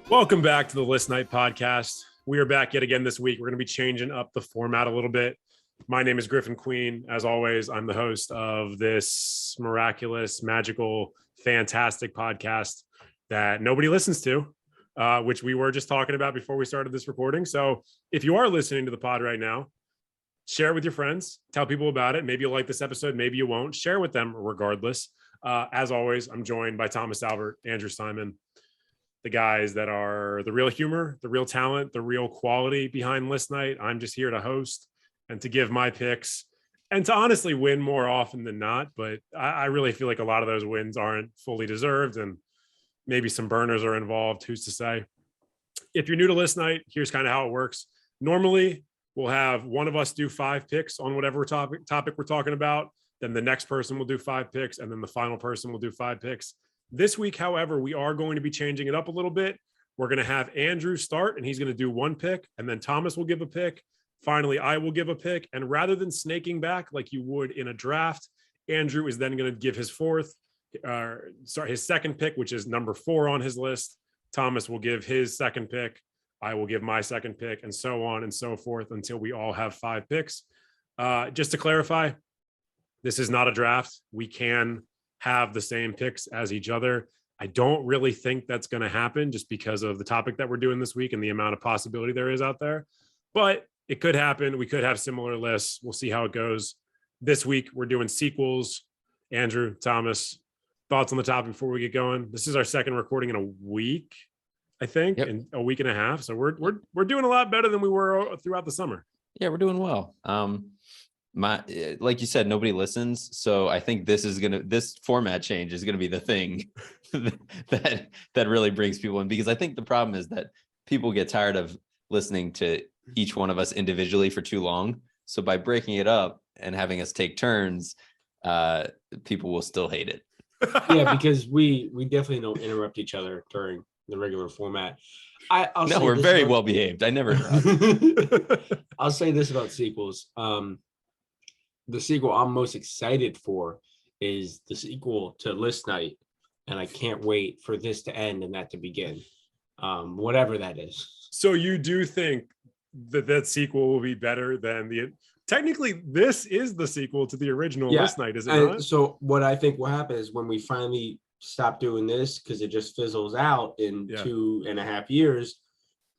Welcome back to the List Night podcast. We are back yet again this week. We're going to be changing up the format a little bit. My name is Griffin Queen. As always, I'm the host of this miraculous, magical, fantastic podcast that nobody listens to, which we were just talking about before we started this recording. So if you are listening to the pod right now, share it with your friends. Tell people about it. Maybe you'll like this episode. Maybe you won't. Share with them regardless. As always, I'm joined by Thomas Albert, Andrew Simon, the guys that are the real humor, the real talent, the real quality behind List Night. I'm just here to host and to give my picks and to honestly win more often than not. But I really feel like a lot of those wins aren't fully deserved and maybe some burners are involved. Who's to say? If you're new to List Night, here's kind of how it works. Normally, we'll have one of us do 5 picks on whatever topic we're talking about. Then the next person will do 5 picks. And then the final person will do 5 picks. This week, however, we are going to be changing it up a little bit. We're going to have Andrew start, and he's going to do 1 pick, and then Thomas will give a pick. Finally, I will give a pick. And rather than snaking back like you would in a draft, Andrew is then going to give his his second pick, which is number 4 on his list. Thomas will give his second pick. I will give my second pick, and so on and so forth until we all have 5 picks. Just to clarify, this is not a draft. We can have the same picks as each other. I don't really think that's going to happen just because of the topic that we're doing this week and the amount of possibility there is out there. But it could happen. We could have similar lists. We'll see how it goes. This week, we're doing sequels. Andrew, Thomas, thoughts on the topic before we get going? This is our second recording in a week, I think, in a week and a half. So we're doing a lot better than we were throughout the summer. Yeah, we're doing well. Like you said, nobody listens. So I think this format change is gonna be the thing that really brings people in, because I think the problem is that people get tired of listening to each one of us individually for too long. So by breaking it up and having us take turns, people will still hate it. Yeah, because we definitely don't interrupt each other during the regular format. We're very well behaved. I never interrupt. I'll say this about sequels. The sequel I'm most excited for is the sequel to List Night, and I can't wait for this to end and that to begin, whatever that is. So you do think that sequel will be better than technically this is the sequel to the original List Night, is it not? So what I think will happen is when we finally stop doing this, because it just fizzles out in 2.5 years,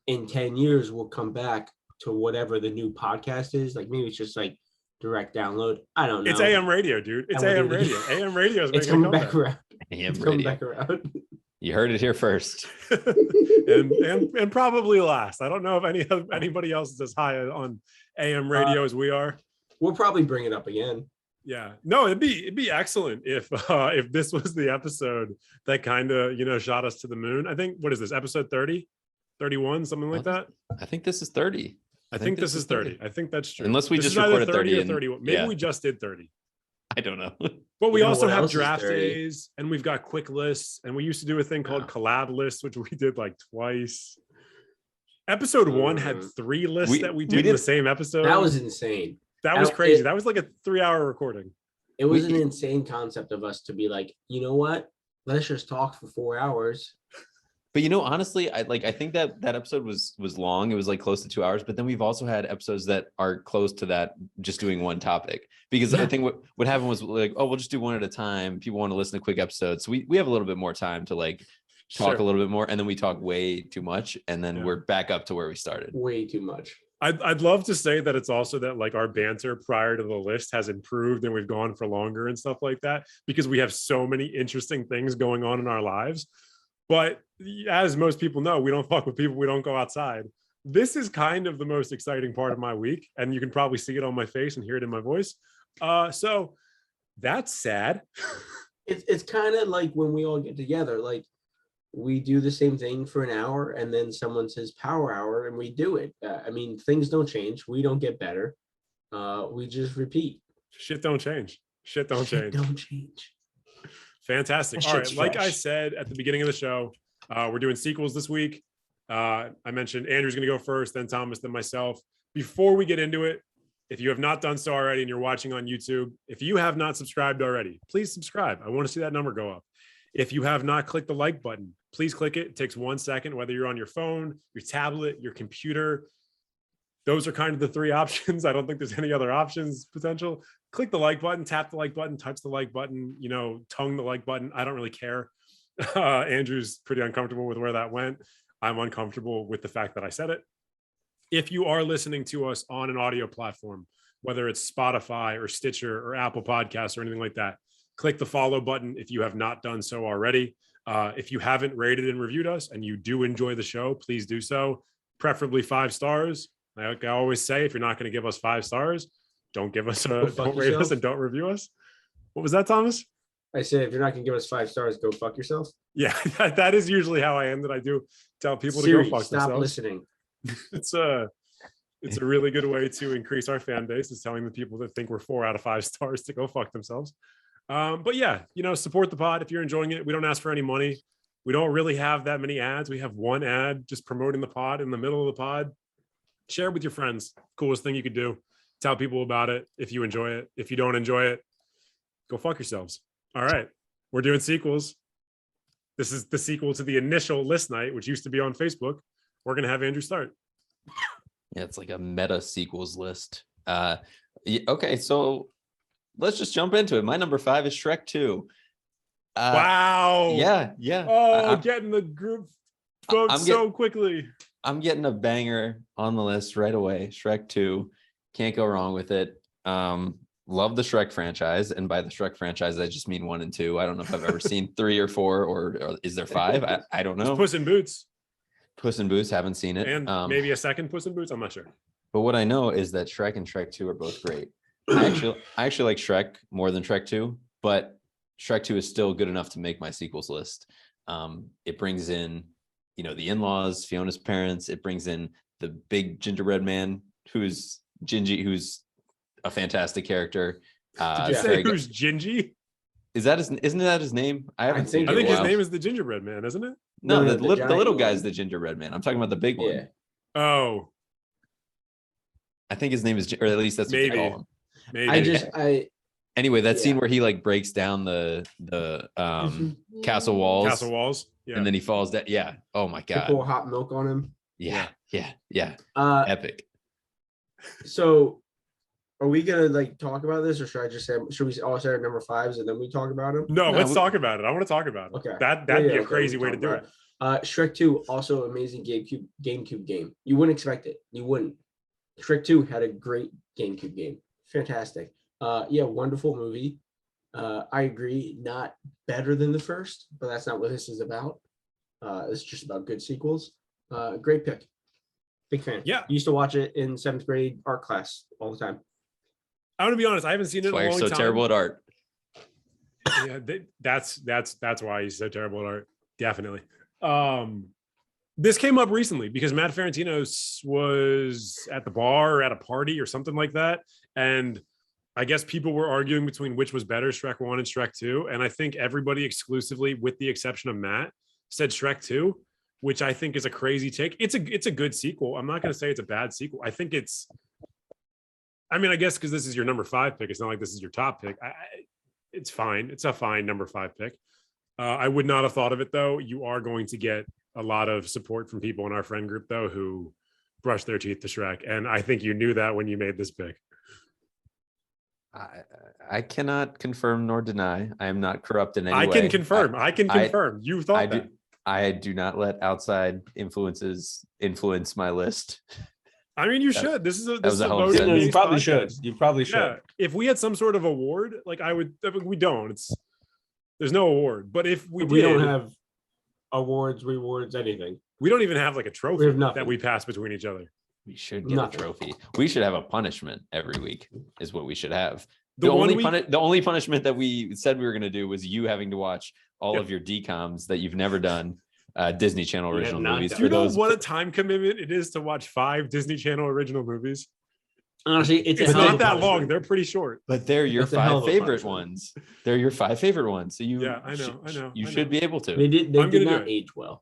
in 10 years we'll come back to whatever the new podcast is. Like maybe it's just like direct download. I don't know. It's AM radio, dude. It's AM radio. AM radio is it's coming back around. AM it's radio. coming back around. You heard it here first. and probably last. I don't know if anybody else is as high on AM radio as we are. We'll probably bring it up again. Yeah. No, it'd be excellent if this was the episode that kind of, shot us to the moon. I think, what is this, episode 30, 31, something like that? I think this is 30. I think this is 30. I think that's true. Unless we this just is recorded 30 30 or 31. Maybe we just did 30. I don't know. But we also have else is draft 30? days, and we've got quick lists, and we used to do a thing called collab lists, which we did like twice. Episode 1 had 3 lists that we did in the same episode. That was insane. That was crazy. That was like a 3-hour recording. It was an insane concept of us to be like, you know what? Let's just talk for 4 hours. But honestly, I think that episode was long. It was like close to 2 hours. But then we've also had episodes that are close to that, just doing one topic. Because I think what happened was like, oh, we'll just do one at a time. People want to listen to quick episodes, so we have a little bit more time to like talk a little bit more, and then we talk way too much, and then we're back up to where we started. Way too much. I'd love to say that it's also that like our banter prior to the list has improved and we've gone for longer and stuff like that, because we have so many interesting things going on in our lives. But as most people know, we don't fuck with people. We don't go outside. This is kind of the most exciting part of my week. And you can probably see it on my face and hear it in my voice. So that's sad. It's kind of like when we all get together, like we do the same thing for an hour and then someone says power hour and we do it. I mean, things don't change. We don't get better. We just repeat. Shit don't change. Shit don't change. Fantastic. All right. Like I said at the beginning of the show, we're doing sequels this week. I mentioned Andrew's going to go first, then Thomas, then myself. Before we get into it, if you have not done so already and you're watching on YouTube, if you have not subscribed already, please subscribe. I want to see that number go up. If you have not clicked the like button, please click it. It takes 1 second, whether you're on your phone, your tablet, your computer. Those are kind of the three options. I don't think there's any other options potential. Click the like button, tap the like button, touch the like button, tongue the like button. I don't really care. Andrew's pretty uncomfortable with where that went. I'm uncomfortable with the fact that I said it. If you are listening to us on an audio platform, whether it's Spotify or Stitcher or Apple Podcasts or anything like that, click the follow button if you have not done so already. If you haven't rated and reviewed us and you do enjoy the show, please do so, preferably 5 stars. Like I always say, if you're not going to give us 5 stars, don't rate us and don't review us. What was that, Thomas? I said, if you're not going to give us 5 stars, go fuck yourself. Yeah, that is usually how I end it. I do tell people Siri, to go fuck stop themselves. listening. It's a really good way to increase our fan base, is telling the people that think we're 4 out of 5 stars to go fuck themselves. But yeah, support the pod if you're enjoying it. We don't ask for any money. We don't really have that many ads. We have one ad just promoting the pod in the middle of the pod. Share it with your friends. Coolest thing you could do. Tell people about it if you enjoy it. If you don't enjoy it, go fuck yourselves. All right. We're doing sequels. This is the sequel to the initial list night, which used to be on Facebook. We're going to have Andrew start. Yeah, it's like a meta sequels list. Okay, so let's just jump into it. My number 5 is Shrek 2. Wow. Yeah. Oh, getting the group vote so quickly. I'm getting a banger on the list right away. Shrek 2. Can't go wrong with it. Love the Shrek franchise. And by the Shrek franchise, I just mean 1 and 2. I don't know if I've ever seen 3 or 4, or is there 5? I don't know. Puss in Boots. Puss in Boots, haven't seen it. And maybe a second Puss in Boots. I'm not sure. But what I know is that Shrek and Shrek 2 are both great. I actually like Shrek more than Shrek 2, but Shrek 2 is still good enough to make my sequels list. It brings in, the in-laws, Fiona's parents. It brings in the big gingerbread man who's Gingy, who's a fantastic character. Did you say who's Gingy? Isn't that his name? I think his name is the gingerbread man, isn't it? No, the little guy's the gingerbread man. I'm talking about the big one. Yeah. Oh, I think his name is, or at least that's what they call him. Maybe. Anyway, that scene where he like breaks down the castle walls. Yeah. And then he falls down. Yeah. Oh my God. Pour hot milk on him. Yeah. Epic. So are we gonna talk about this, or should we all say our number 5s and then we talk about them? No, let's talk about it. I want to talk about it. Okay. That'd be a crazy way to do it. Shrek 2, also amazing GameCube game. You wouldn't expect it. You wouldn't. Shrek 2 had a great GameCube game. Fantastic. Wonderful movie. I agree, not better than the first, but that's not what this is about. It's just about good sequels. Great pick. Big fan. Yeah. Used to watch it in 7th grade art class all the time. I'm gonna be honest. I haven't seen it in a long time. You're so terrible at art. Yeah, that's why he's so terrible at art. Definitely. This came up recently because Matt Ferrantino was at the bar or at a party or something like that, and I guess people were arguing between which was better, Shrek 1 and Shrek 2, and I think everybody exclusively, with the exception of Matt, said Shrek 2, which I think is a crazy take. It's a good sequel. I'm not going to say it's a bad sequel. I think I guess because this is your number 5 pick, it's not like this is your top pick. It's fine. It's a fine number 5 pick. I would not have thought of it, though. You are going to get a lot of support from people in our friend group, though, who brush their teeth to Shrek. And I think you knew that when you made this pick. I cannot confirm nor deny. I am not corrupt in any way. I can confirm. You thought that. I do not let outside influences influence my list. I mean, you should. This is a voting. You probably should. You probably should. Yeah. If we had some sort of award, we don't. There's no award. But if we don't have awards, rewards, anything. We don't even have a trophy that we pass between each other. We should get a trophy. We should have a punishment every week, is what we should have. The only punishment that we said we were going to do was you having to watch all of your DComs that you've never done, Disney Channel original movies. Do you know what a time commitment it is to watch 5 Disney Channel original movies? Honestly, it's not that long. They're pretty short. But they're your 5 favorite ones. They're your 5 favorite ones. So I know. You should be able to. They did not age well.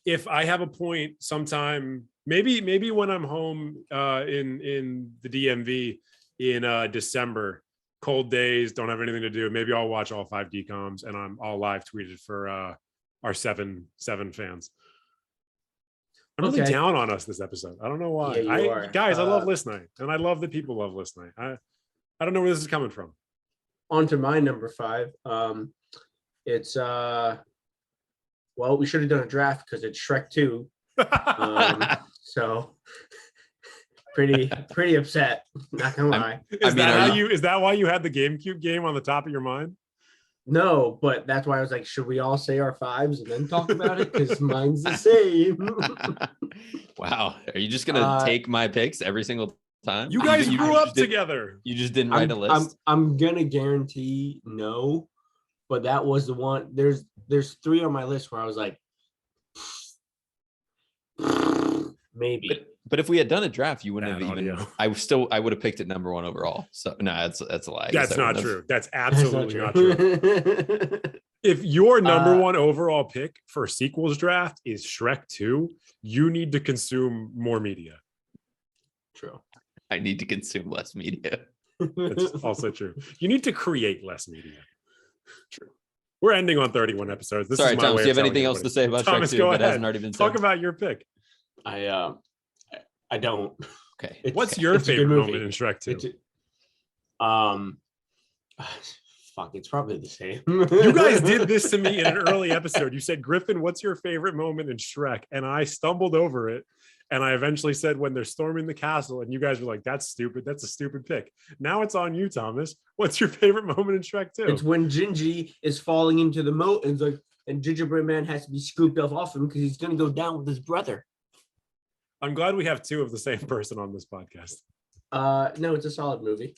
If I have a point sometime, maybe when I'm home in the DMV in December, cold days, don't have anything to do, maybe I'll watch all 5 DComs and I'll live tweet it for our seven fans. I'm really Okay. down on us this episode. I don't know why. Yeah, you are. Guys, I love List Night, and I love that people love List Night. I don't know where this is coming from. On to my number 5. It's well, we should have done a draft because it's Shrek 2. So pretty upset. Not gonna lie. Is that why you had the GameCube game on the top of your mind? No, but that's why I was like, should we all say our 5s and then talk about it? Because mine's the same. Wow. Are you just gonna take my picks every single time? You guys grew up together. You just didn't write a list. I'm gonna guarantee no, but that was the one. There's 3 on my list where I was like, maybe. But if we had done a draft, you wouldn't have even. Audio. I would have picked it number 1 overall. So no, that's a lie. That's not true. That's absolutely not true. If your number 1 overall pick for sequels draft is Shrek 2, you need to consume more media. True. I need to consume less media. That's also true. You need to create less media. True. We're ending on 31 episodes. Sorry, Thomas, do you have anything else to say about Thomas, Shrek 2 go that ahead. hasn't already been said? Talk about your pick. I don't. Okay. What's your favorite moment in Shrek 2? Fuck, it's probably the same. You guys did this to me in an early episode. You said, Griffin, what's your favorite moment in Shrek? And I stumbled over it. And I eventually said, when they're storming the castle, and you guys were like, that's stupid. That's a stupid pick. Now it's on you, Thomas. What's your favorite moment in Shrek 2? It's when Gingy is falling into the moat and it's like, and Gingerbread Man has to be scooped off him because he's going to go down with his brother. I'm glad we have 2 of the same person on this podcast. No, it's a solid movie.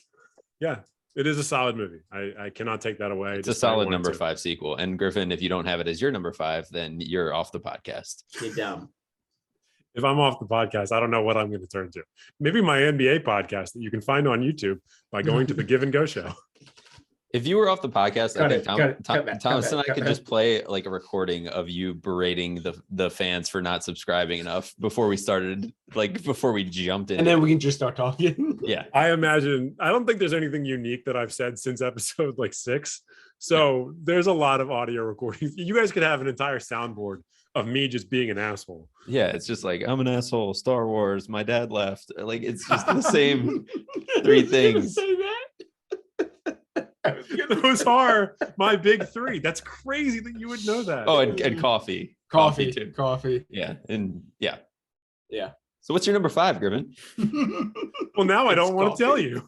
Yeah, it is a solid movie. I cannot take that away. It's a solid number 5 sequel. And Griffin, if you don't have it as your number 5, then you're off the podcast. You're dumb. If I'm off the podcast, I don't know what I'm going to turn to. Maybe my NBA podcast that you can find on YouTube by going to the Give and Go show. If you were off the podcast, I think Thomas and I could cut just play like a recording of you berating the fans for not subscribing enough before we started, like before we jumped in. And then we can just start talking. Yeah. I don't think there's anything unique that I've said since episode like 6. So there's a lot of audio recordings. You guys could have an entire soundboard of me just being an asshole. Yeah, it's just like, I'm an asshole, Star Wars, my dad left. Like, it's just the same 3 things. Those are my big 3. That's crazy that you would know that. Oh, and coffee. Coffee. Yeah. And yeah. Yeah. So what's your number 5, Griffin? Well, now I don't want to tell you.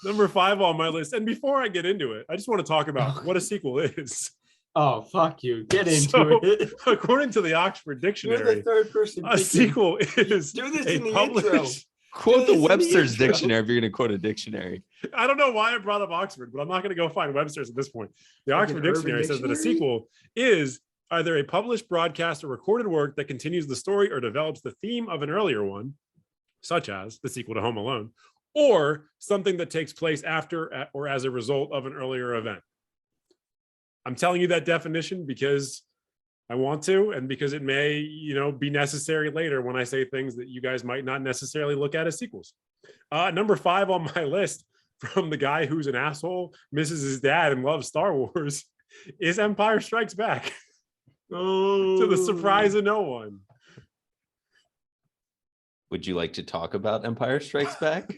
Number 5 on my list. And before I get into it, I just want to talk about what a sequel is. Oh, fuck you. Get into it. According to the Oxford You're Dictionary, the third person. a sequel is Do this a in the intro. published. Quote the This is the Webster's intro. dictionary if you're going to quote a dictionary. I don't know why I brought up Oxford, but I'm not going to go find Webster's at this point. The Like Oxford an Urban Dictionary says that a Dictionary? sequel is either a published, broadcast, or recorded work that continues the story or develops the theme of an earlier one, such as the sequel to Home Alone, or something that takes place after or as a result of an earlier event. I'm telling you that definition because I want to, and because it may, be necessary later when I say things that you guys might not necessarily look at as sequels. Number 5 on my list, from the guy who's an asshole, misses his dad, and loves Star Wars, is Empire Strikes Back. To the surprise of no one. Would you like to talk about Empire Strikes Back?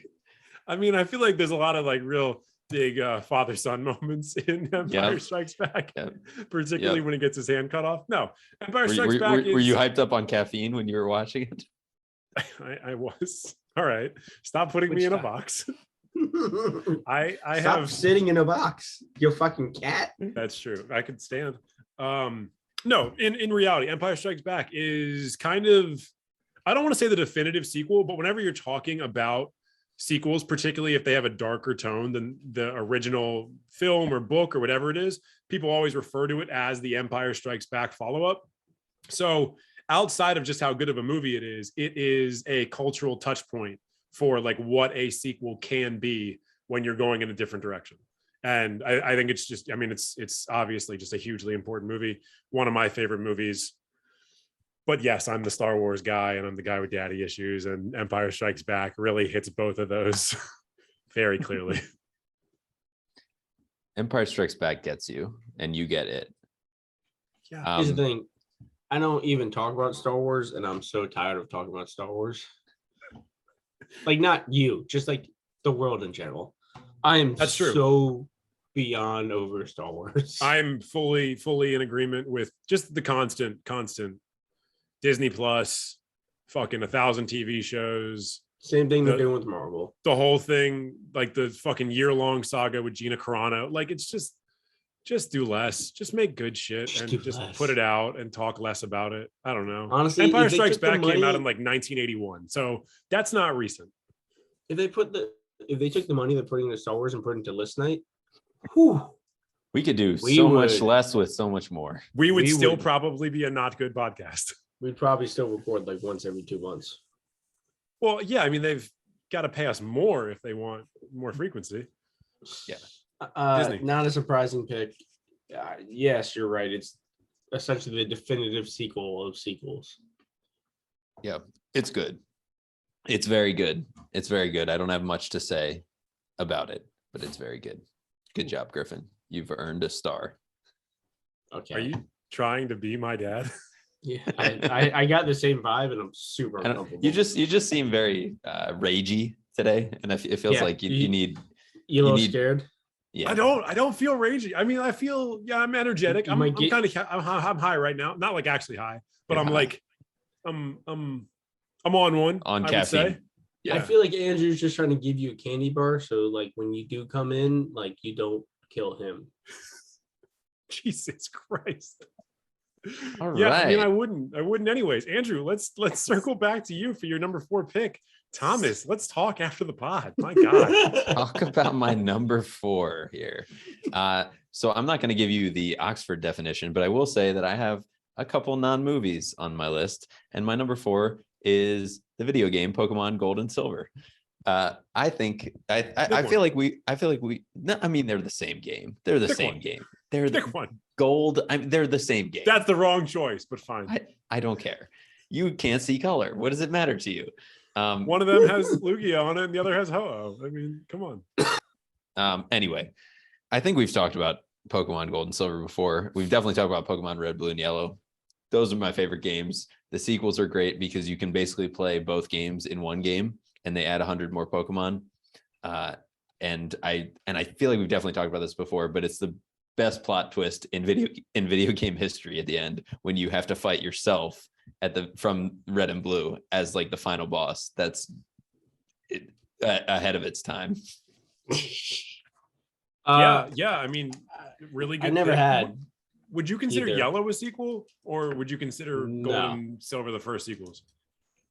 I mean, I feel like there's a lot of like real big father-son moments in Empire Strikes Back, particularly when he gets his hand cut off. No, Empire Strikes Back. Were you hyped up on caffeine when you were watching it? I was. All right, stop putting me in a box. I Stop have sitting in a box, you fucking cat. That's true. I could stand. No, in reality, Empire Strikes Back is kind of, I don't want to say the definitive sequel, but whenever you're talking about sequels, particularly if they have a darker tone than the original film or book or whatever it is, people always refer to it as the Empire Strikes Back follow-up. So outside of just how good of a movie it is a cultural touch point for like what a sequel can be when you're going in a different direction. And I think it's just, I mean, it's obviously just a hugely important movie, one of my favorite movies. But yes, I'm the Star Wars guy, and I'm the guy with daddy issues, and Empire Strikes Back really hits both of those very clearly. Empire Strikes Back gets you, and you get it. Yeah. Here's the thing. I don't even talk about Star Wars, and I'm so tired of talking about Star Wars. Like, not you, just like the world in general. I am That's true. so beyond over Star Wars. I'm fully in agreement with just the constant Disney Plus, fucking 1,000 TV shows. Same thing they're doing with Marvel. The whole thing, like the fucking year-long saga with Gina Carano. Like, it's just do less. Just make good shit just put it out and talk less about it. I don't know. Honestly, Empire Strikes Back came out in like 1981, so that's not recent. If they took the money they're putting into Star Wars and put it into List Night, whew, We could do We so much would. less with so much more. We would We still would- probably be a not good podcast. we'd probably still record like once every 2 months. Well, yeah, I mean, they've got to pay us more if they want more frequency. Yeah. Disney. Not a surprising pick. Yes, you're right. It's essentially the definitive sequel of sequels. Yeah, it's good. It's very good. It's very good. I don't have much to say about it, but it's very good. Good job, Griffin. You've earned a star. Okay. Are you trying to be my dad? Yeah, I got the same vibe, and I'm super I don't, uncomfortable. you just seem very ragey today, and it feels Yeah, like you need. you a little need- scared. Yeah, I don't feel ragey. I mean, I feel, yeah, I'm energetic. You I'm might get- kind of, I'm high right now. Not like actually high, but You're I'm high. like, I'm on one. On I would say. caffeine. Yeah. I feel like Andrew's just trying to give you a candy bar, so like when you do come in, like you don't kill him. Jesus Christ. All Yeah, I mean, right. I wouldn't anyways. Andrew, let's circle back to you for your number 4 pick. Thomas, let's talk after the pod. My God. Talk about my number 4 here. So I'm not going to give you the Oxford definition, but I will say that I have a couple non-movies on my list, and my number 4 is the video game Pokemon Gold and Silver. I think I feel like we no, I mean, they're the same game. They're the Pick same one. game. They're the Pick one. gold. They're the same game. That's the wrong choice, but fine. I don't care. You can't see color. What does it matter to you? One of them has Lugia on it and the other has Ho-Oh. I mean, come on. Anyway, I think we've talked about Pokemon Gold and Silver before. We've definitely talked about Pokemon Red, Blue, and Yellow. Those are my favorite games. The sequels are great because you can basically play both games in one game, and they add 100 more Pokemon. And I feel like we've definitely talked about this before, but it's the best plot twist in video game history at the end, when you have to fight yourself from Red and Blue as like the final boss. That's ahead of its time. Yeah. I mean, really good. I never pick. had. Would you consider either. Yellow a sequel, or would you consider Gold No. and Silver the first sequels?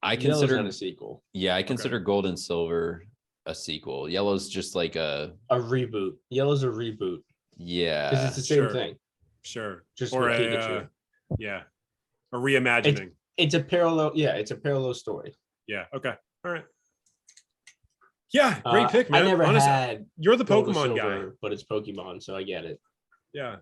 I Yellow's consider not a sequel, I consider Gold and Silver a sequel. Yellow's just like a reboot. Yellow's a reboot because it's the same sure. thing. Sure. Just Or with a Pikachu. a reimagining. It's a parallel. Yeah, it's a parallel story. Yeah. Okay. All right. Yeah. Great pick, man. I never Honestly, had you're the Gold and Pokemon guy. Silver, but it's Pokemon, so I get it. Yeah.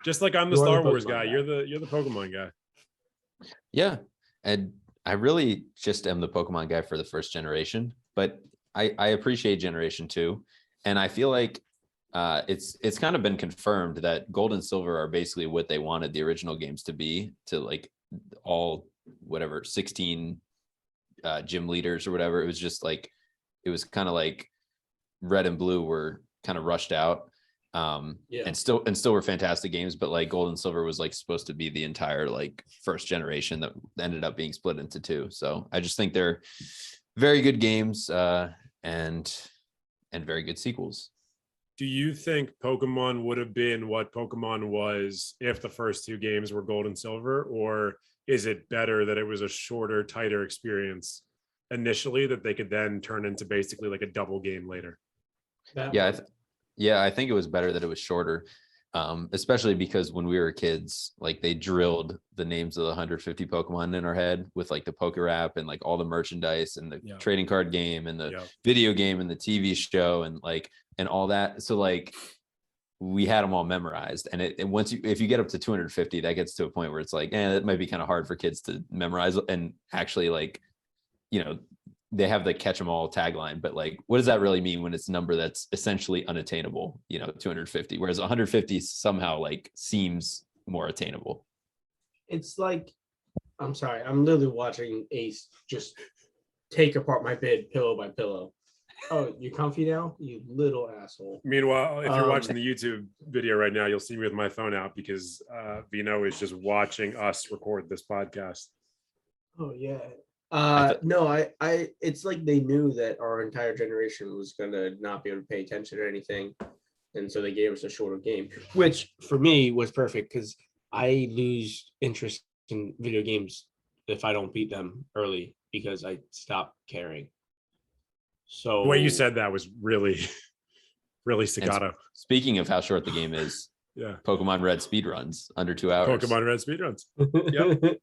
Just like I'm the You're the Star Wars Pokemon guy. guy. You're the Pokemon guy. Yeah. And I really just am the Pokemon guy for the first generation, but I appreciate generation 2. And I feel like it's kind of been confirmed that Gold and Silver are basically what they wanted the original games to be, to like all 16 gym leaders or whatever. It was just like, it was kind of like Red and Blue were kind of rushed out. And still were fantastic games, but like Gold and Silver was like supposed to be the entire like first generation that ended up being split into 2. So I just think they're very good games and very good sequels. Do you think Pokemon would have been what Pokemon was if the first 2 games were Gold and Silver, or is it better that it was a shorter, tighter experience initially that they could then turn into basically like a double game later? Yeah, I think it was better that it was shorter, especially because when we were kids, like they drilled the names of the 150 Pokemon in our head with like the Poker app and like all the merchandise and the trading card game and the video game and the TV show and like and all that. So like we had them all memorized, and if you get up to 250, that gets to a point where it's like, that might be kind of hard for kids to memorize and actually like, they have the catch 'em all tagline, but like, what does that really mean when it's a number that's essentially unattainable? 250, whereas 150 somehow like seems more attainable. It's like, I'm sorry, I'm literally watching Ace just take apart my bed pillow by pillow. Oh, you comfy now, you little asshole. Meanwhile, if you're watching the YouTube video right now, you'll see me with my phone out because Vino is just watching us record this podcast. Oh yeah. No, I it's like they knew that our entire generation was gonna not be able to pay attention to anything, and so they gave us a shorter game, which for me was perfect because I lose interest in video games if I don't beat them early because I stop caring. So The way you said that was really, really And staccato. speaking of how short the game is, Yeah. Pokemon Red speedruns under 2 hours. Pokemon Red speedruns.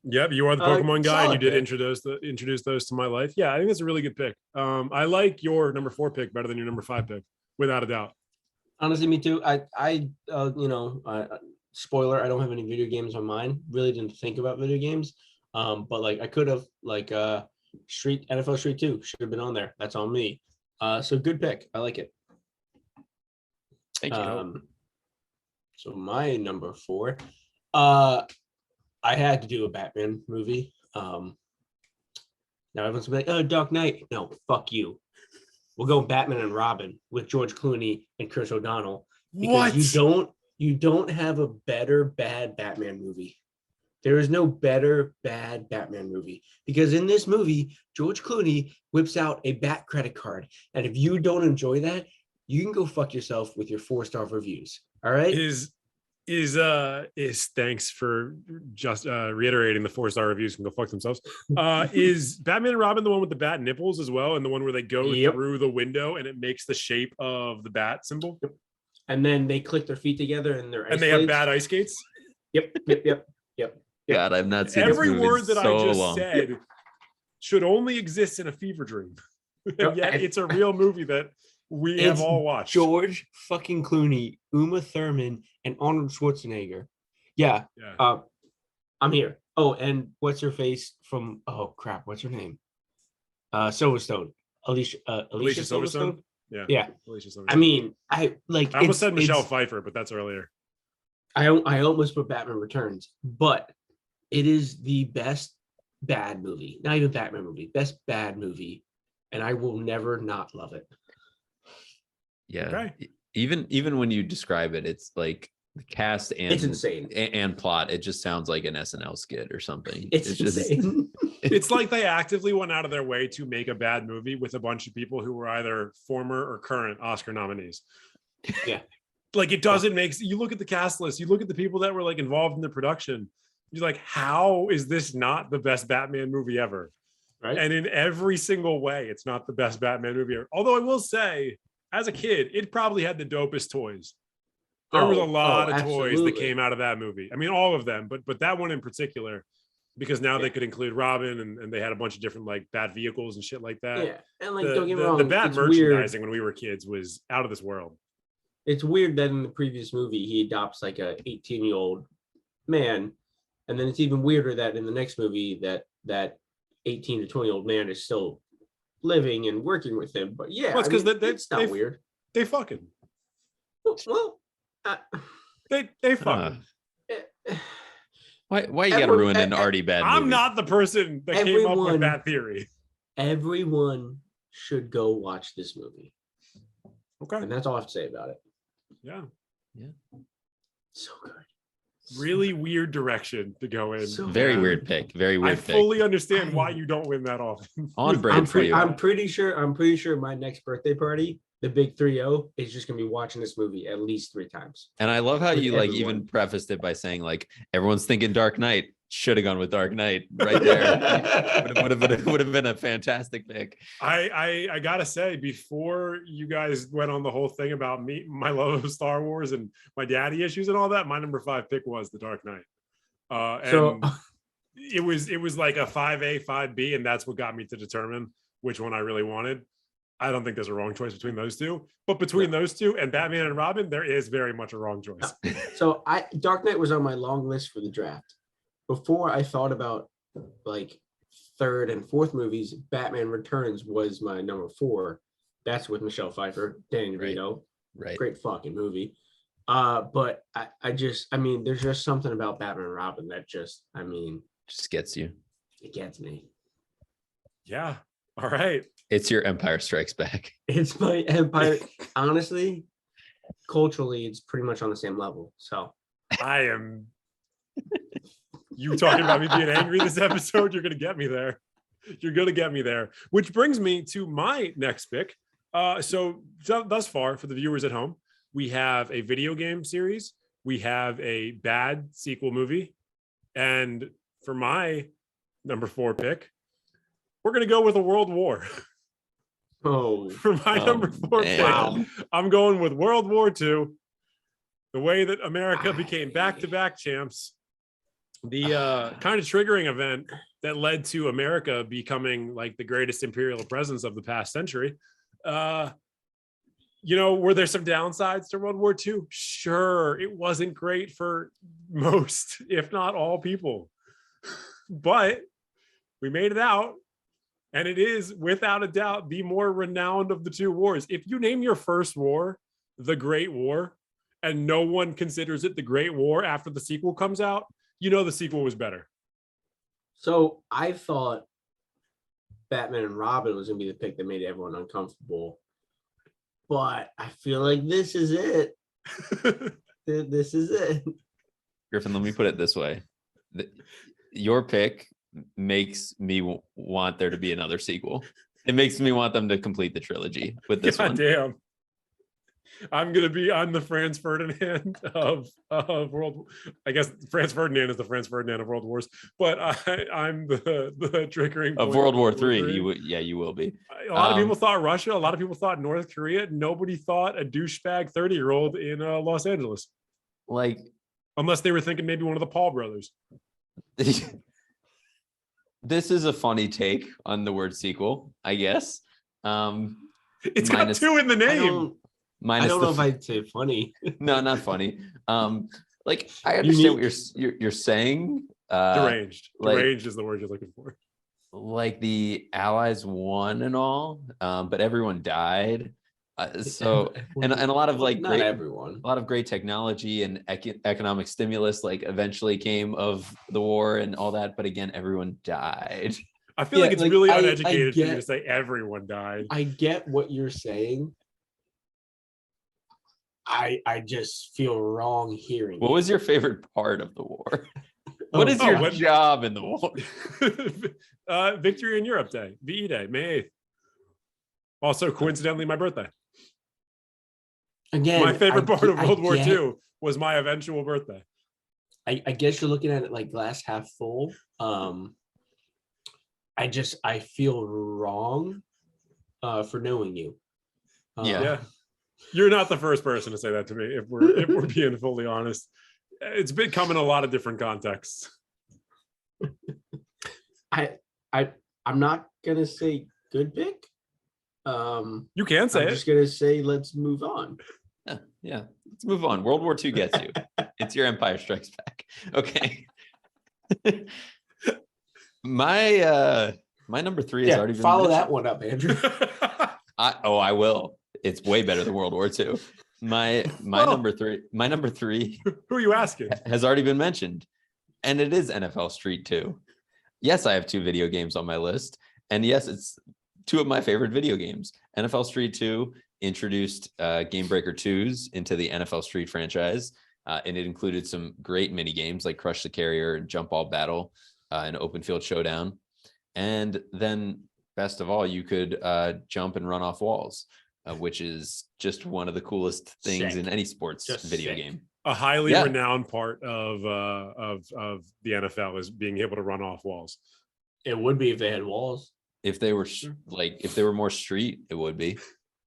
Yep, you are the Pokemon guy, and you solid did pick. introduce those to my life. Yeah, I think that's a really good pick. I like your number 4 pick better than your number 5 pick, without a doubt. Honestly, me too. Spoiler, I don't have any video games on mine. Really didn't think about video games. But like I could have NFL Street 2 should have been on there. That's on me. So good pick. I like it. Thank you. So my number 4, I had to do a Batman movie. Now everyone's gonna be like, "Oh, Dark Knight." No, fuck you. We'll go Batman and Robin with George Clooney and Chris O'Donnell because you don't have a better bad Batman movie. There is no better bad Batman movie because in this movie, George Clooney whips out a Bat credit card, and if you don't enjoy that, you can go fuck yourself with your 4-star reviews. All right. Is thanks for just reiterating the 4-star reviews can go fuck themselves. Is Batman and Robin the one with the bat nipples as well, and the one where they go through the window and it makes the shape of the bat symbol? And then they click their feet together and they're have bat ice skates. Yep. God, I've not seen Every this movie word in that so I just long. said should only exist in a fever dream. Yep. Yeah, it's a real movie that we have all watched. George fucking Clooney, Uma Thurman, and Arnold Schwarzenegger. Yeah. I'm here. Oh, and what's her face from? Oh crap, what's her name? Silverstone. Alicia Silverstone. Yeah. Alicia Silverstone. I mean, I almost said Michelle Pfeiffer, but that's earlier. I almost put Batman Returns, but it is the best bad movie. Not even Batman movie, best bad movie, and I will never not love it. Yeah. Okay. Even when you describe it, it's like the cast and It's insane. and plot. It just sounds like an SNL skit or something. It's just insane. It's like they actively went out of their way to make a bad movie with a bunch of people who were either former or current Oscar nominees. Yeah. Like it doesn't make, you look at the cast list, you look at the people that were like involved in the production, you're like, how is this not the best Batman movie ever? Right. And in every single way, it's not the best Batman movie ever. Although I will say, as a kid, it probably had the dopest toys. There was a lot of toys that came out of that movie. I mean, all of them, but that one in particular, because now they could include Robin and they had a bunch of different like bad vehicles and shit like that. Yeah. And like, don't get me wrong, the bad it's merchandising weird. when we were kids was out of this world. It's weird that in the previous movie he adopts like a 18-year-old man, and then it's even weirder that in the next movie that 18 to 20-year-old man is still living and working with him. But yeah, Well, it's because it's not weird. They fucking. Well, They fucking. why you gotta ruin an already bad movie? I'm not the person that came up with that theory. Everyone should go watch this movie. Okay. And that's all I have to say about it. Yeah. So good. Really weird direction to go in. So Very bad. weird pick. Very I weird pick. fully understand why you don't win that often. On brand for you. I'm pretty sure my next birthday party, the big 3-0, is just gonna be watching this movie at least 3 times. And I love how with you like everyone. even prefaced it by saying like everyone's thinking Dark Knight. Should have gone with Dark Knight right there. would have been a fantastic pick. I gotta say, before you guys went on the whole thing about my love of Star Wars and my daddy issues and all that, my number 5 pick was The Dark Knight. And it was like a 5A, 5B, and that's what got me to determine which one I really wanted. I don't think there's a wrong choice between those two, but between those two and Batman and Robin, there is very much a wrong choice. So Dark Knight was on my long list for the draft. Before I thought about like third and fourth movies, Batman Returns was my number 4. That's with Michelle Pfeiffer, Danny Right. DeVito. Right. Great fucking movie. But I mean, there's just something about Batman and Robin that just gets you. it gets me. Yeah. All right. It's your Empire Strikes Back. It's my Empire. Honestly, culturally, it's pretty much on the same level. So I am. You talking about me being angry this episode? You're gonna get me there. You're gonna get me there. Which brings me to my next pick. So thus far, for the viewers at home, we have a video game series, we have a bad sequel movie, and for my number 4 pick, we're gonna go with a world war. oh, For my number 4 pick, man. I'm going with World War II. The way that America became back-to-back champs. The kind of triggering event that led to America becoming like the greatest imperial presence of the past century. Were there some downsides to World War II? Sure, it wasn't great for most, if not all people. But we made it out. And it is, without a doubt, the more renowned of the 2 wars. If you name your first war the Great War, and no one considers it the Great War after the sequel comes out, the sequel was better. so I thought Batman and Robin was gonna be the pick that made everyone uncomfortable, but I feel like this is it. This is it. Griffin, let me put it this way. Your pick makes me want there to be another sequel. It makes me want them to complete the trilogy with this God one. damn. I'm the Franz Ferdinand of World. I guess Franz Ferdinand is the Franz Ferdinand of World Wars, but I'm the triggering Of point World War III, you will be. A lot of people thought Russia. A lot of people thought North Korea. Nobody thought a douchebag 30-year-old in Los Angeles, Like, unless they were thinking maybe one of the Paul brothers. this is a funny take on the word sequel, I guess. It's got Minus- 2 in the I name. don't, Minus I don't the know if I'd say funny. no, not funny. Like, I understand what you're saying. Deranged. like- Deranged is the word you're looking for. Like the Allies won and all, but everyone died. So and a lot of like not everyone. a lot of great technology and economic stimulus like eventually came of the war and all that, but again, everyone died. I feel Yeah, like it's like, really I uneducated for you get- to say everyone died. I get what you're saying. I just feel wrong hearing. What it. was your favorite part of the war? What is your what- job in the war? Victory in Europe Day, VE Day, May 8th. Also, coincidentally, my birthday. Again? My favorite part of World War get- II was my eventual birthday. I guess you're looking at it like glass half full. I feel wrong for knowing you. Yeah. Yeah. You're not the first person to say that to me, if we're being fully honest. It's been come in a lot of different contexts. I'm not gonna say good pick. You can say I'm it. just gonna say let's move on. Yeah. Let's move on. World War II gets you. It's your Empire Strikes Back. Okay. My number 3 has already been follow mentioned. that one up, Andrew. I will. It's way better than World War II. My Well- number 3 Who are you asking? has already been mentioned, and it is NFL Street 2. Yes, I have 2 video games on my list, and yes, it's 2 of my favorite video games. NFL Street 2 introduced Game Breaker 2s into the NFL Street franchise, and it included some great mini games like Crush the Carrier and Jump Ball Battle and Open Field Showdown. And then, best of all, you could jump and run off walls, which is just one of the coolest things Sick. in any sports Just video sick. game. A highly Yeah. renowned part of the NFL is being able to run off walls. It would be if they had walls. If they were if they were more street, it would be.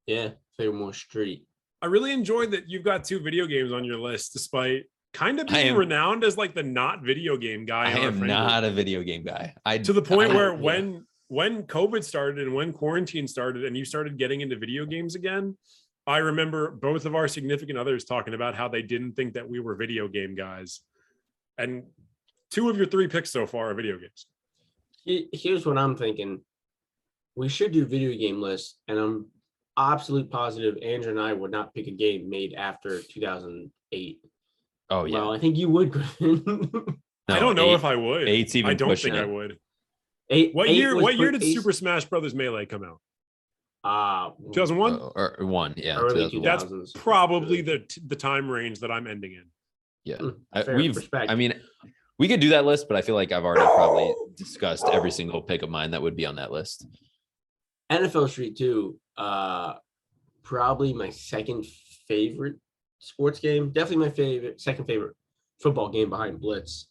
Yeah, if they were more street. I really enjoyed that you've got 2 video games on your list, despite kind of I being am- renowned as like the not video game guy. I in our am friend not group. a video game guy. To the point where yeah. when COVID started and when quarantine started and you started getting into video games again, I remember both of our significant others talking about how they didn't think that we were video game guys. And 2 of your 3 picks so far are video games. Here's what I'm thinking. We should do video game lists, and I'm absolute positive Andrew and I would not pick a game made after 2008. Oh yeah. Well, I think you would, Griffin. I don't know if I would. Eight's even I don't pushing think it. I would. Eight. What eight year? was What year put- did Super Smash Brothers Melee come out? 2001. Or one, yeah. Early 2001. That's 2000s. probably the time range that I'm ending in. Yeah. Fair respect. I mean, we could do that list, but I feel like I've already probably discussed every single pick of mine that would be on that list. NFL Street 2, probably my second favorite sports game. Definitely my second favorite football game behind Blitz.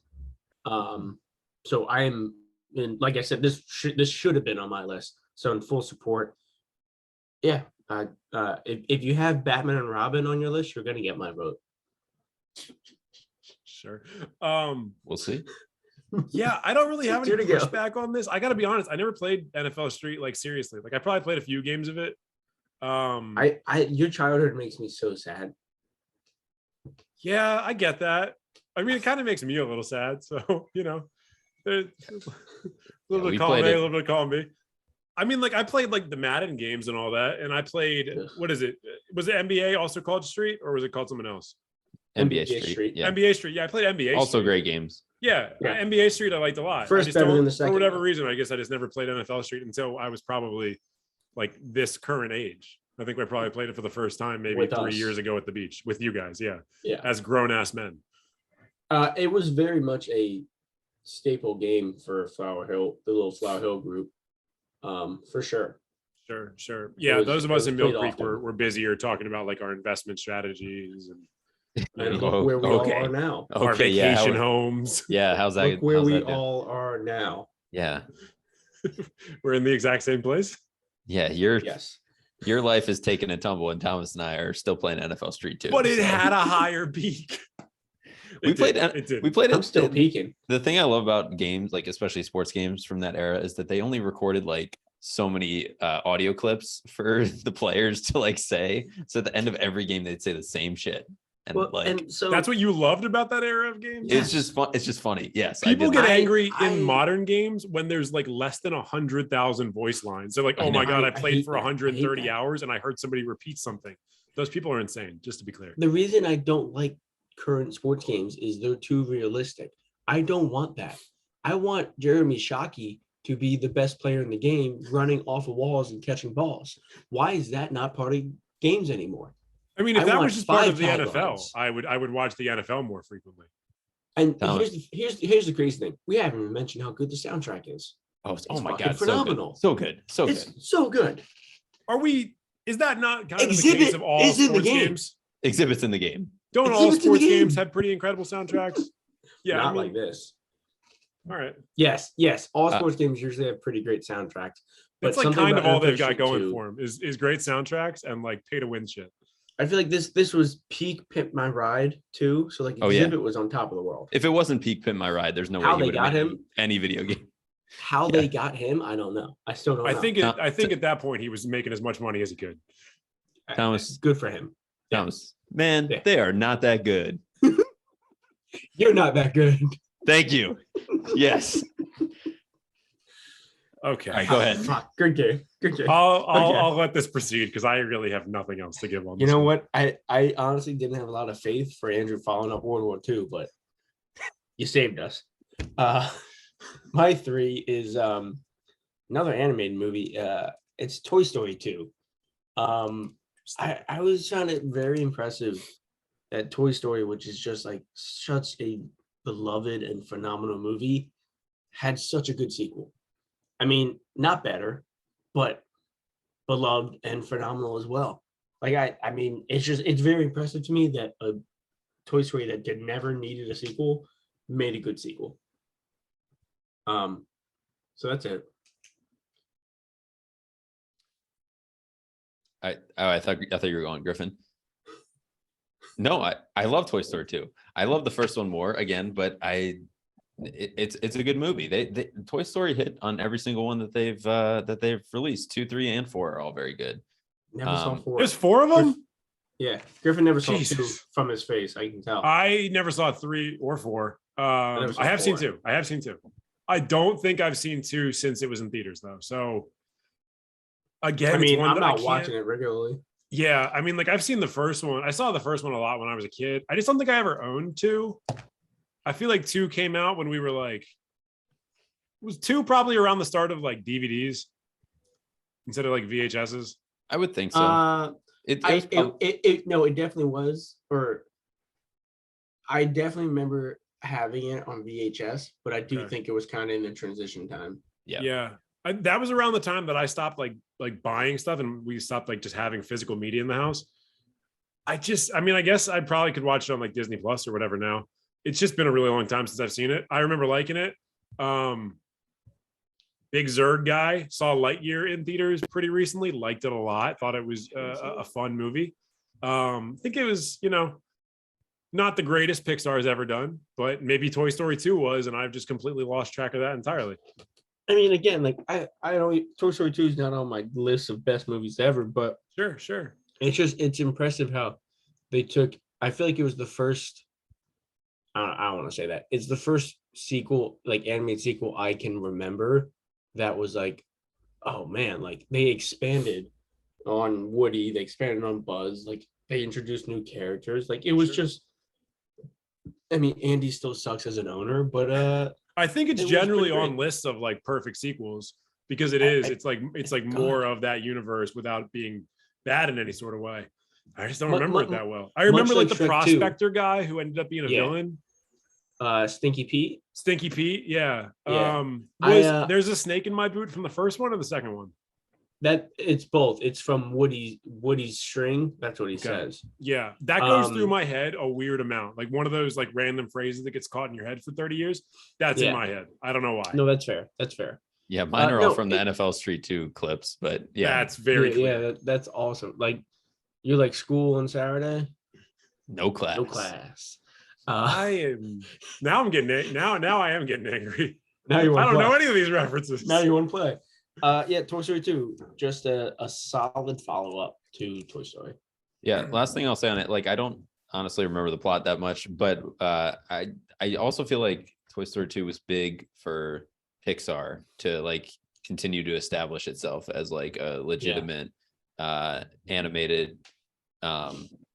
So I am, and like I said, this should have been on my list. So in full support. Yeah. If you have Batman and Robin on your list, you're gonna get my vote. Sure. We'll see. Yeah, I don't really have any Two to go. pushback on this. I got to be honest. I never played NFL Street like seriously. Like I probably played a few games of it. Your childhood makes me so sad. Yeah, I get that. I mean, it kind of makes me a little sad. So there's a little we bit of column A, played a it. little bit of column B. I mean, like I played like the Madden games and all that, and I played Ugh. what is it? Was it NBA also called Street, or was it called something else? NBA NBA Street. Street. Yeah. NBA Street. Yeah, I played NBA. Also Street. great games. Yeah, Yeah. NBA Street I liked a lot. First I just better don't- than the second, For whatever though. reason, I guess I just never played NFL Street until I was probably like this current age. I think I probably played it for the first time maybe With 3 us. years ago at the beach with you guys. Yeah, Yeah. as grown ass men. It was very much a staple game for Flower Hill, the little Flower Hill group. For sure. Sure. Yeah, was- those of it us was in Mill played Creek often. were busier talking about like our investment strategies and And Oh, look where we okay. all are now. our Okay, yeah. vacation how- homes. Yeah, how's that? Look where how's we that doing? all are now. Yeah. We're in the exact same place. Yeah, your Yes. life is taking a tumble, and Thomas and I are still playing NFL Street too. But it so. had a higher peak. We It played did. It did. we played I'm it. still peaking. The thing I love about games, like especially sports games from that era, is that they only recorded like so many audio clips for the players to like say. So at the end of every game, they'd say the same shit, and Well, like and so That's what you loved about that era of games. it's just fun. It's just funny. Yes, People I get did. angry I- in modern games when there's like less than 100,000 voice lines. They're like, I "Oh my know. god, I I played hate for that. I hate 130 that. hours and I heard somebody repeat something." Those people are insane. Just to be clear. the reason I don't like current sports games is they're too realistic. I don't want that. I want Jeremy Shockey to be the best player in the game, running off of walls and catching balls. Why is that not part of games anymore? I mean, if I that want was just part 5 of the NFL, taglines. I would watch the NFL more frequently. And Thomas. here's the crazy thing. We haven't even mentioned how good the soundtrack is. Oh, It's my fucking god, phenomenal. So good, so It's good. so good. Are we? Is that not kind of the Exhibit case of all is in the sports game. games? Exhibits in the game. Don't all Exhibits in the sports games game. have pretty incredible soundtracks? Yeah, Not I mean, like this. all right. Yes. All Uh, sports games usually have pretty great soundtracks. But It's like something kind of about all they've NFL got Street going 2, for them is great soundtracks and like pay to win shit. I feel like this was peak Pimp My Ride too. So like Oh, yeah. Exhibit was on top of the world. If it wasn't Peak Pin My Ride, there's no How way they he would got have him? any video game. How Yeah. they got him, I don't know. I still don't know. I think at that point he was making as much money as he could. Thomas. Good for him. Yeah. Thomas, man, Yeah. they are not that good. You're not that good. Thank you. Yes. Okay. All right, go ahead. Fuck. Good game. Good game. I'll Okay. let this proceed because I really have nothing else to give on. You this know one. what? I honestly didn't have a lot of faith for Andrew following up World War II, but you saved us. My 3 is another animated movie. It's Toy Story 2. I was found it very impressive that Toy Story, which is just like such a beloved and phenomenal movie, had such a good sequel. I mean, not better, but beloved and phenomenal as well. Like I mean, it's very impressive to me that a Toy Story that never needed a sequel made a good sequel. So that's it. I thought you were going Griffin. No, I love Toy Story 2. I love the first one more again, but it's a good movie. They Toy Story hit on every single one that they've released. 2, 3, and 4 are all very good. Never saw 4. There's 4 of them. Yeah, Griffin never saw 2 Jesus. from his face. I can tell. I never saw 3 or 4. never saw I have seen 4. 2. I have seen 2. I don't think I've seen 2 since it was in theaters though. So again, I it's mean, one I'm that I not can't- watching it regularly. Yeah, I mean, like I've seen the first one. I saw the first one a lot when I was a kid. I just don't think I ever owned 2. I feel like 2 came out when we were like, was 2 probably around the start of like DVDs instead of like VHSs? I would think so. It I was prob- no, it definitely was. Or I definitely remember having it on VHS, but I do Okay. think it was kind of in the transition time. yeah. Yeah. That was around the time that I stopped like buying stuff and we stopped like just having physical media in the house. I mean, I guess I probably could watch it on like Disney Plus or whatever now. It's just been a really long time since I've seen it. I remember liking it. Big Zerd guy saw Lightyear in theaters pretty recently, liked it a lot, thought it was a fun movie. I think it was, not the greatest Pixar has ever done, but maybe Toy Story 2 was, and I've just completely lost track of that entirely. I mean, again, like I don't. Toy Story 2 is not on my list of best movies ever, but Sure. it's impressive how they took. I feel like it was the first. I don't want to say that it's the first sequel, like animated sequel I can remember that was like, oh man, like they expanded on Woody, they expanded on Buzz, like they introduced new characters. Like it was Sure. just. I mean, Andy still sucks as an owner, but I think it's It was generally pretty on great. lists of like perfect sequels because it is. It's like God. more of that universe without being bad in any sort of way. I just don't Mu- remember mu- it that well. I remember like like the Shrek 2. prospector guy who ended up being a Yeah. villain, Stinky Pete. Stinky Pete. Yeah. Yeah. There's a snake in my boot from the first one or the second one? That it's both. It's from Woody's string. That's what he says. Yeah, that goes through Um, my head a weird amount. Like one of those like random phrases that gets caught in your head for 30 years. That's in Yeah. my head. I don't know why. No, that's fair. That's fair. Yeah, mine are all no, from the it- NFL Street 2 clips, but yeah, That's very clear. Yeah, that's awesome. Like you're like school on Saturday, no class. no class. I am now. I'm getting now. I am getting angry. Now you I want don't know any of these references. Now you want to play. Yeah, Toy Story 2, just a solid follow-up to Toy Story. Yeah, last thing I'll say on it, like I don't honestly remember the plot that much, but I also feel like Toy Story 2 was big for Pixar to like continue to establish itself as like a legitimate animated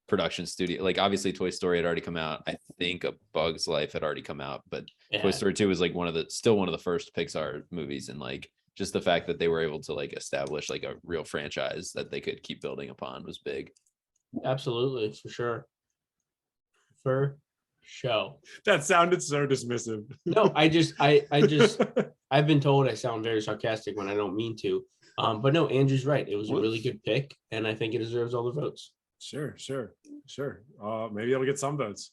production studio. Like obviously Toy Story had already come out. I think A Bug's Life had already come out, but Yeah. Toy Story 2 was like one of the first Pixar movies, and like just the fact that they were able to like establish like a real franchise that they could keep building upon was big. Absolutely, for sure. For show. That sounded so dismissive. No, I've been told I sound very sarcastic when I don't mean to. But no, Andrew's right. It was a really good pick, and I think it deserves all the votes. Sure. Maybe it'll get some votes.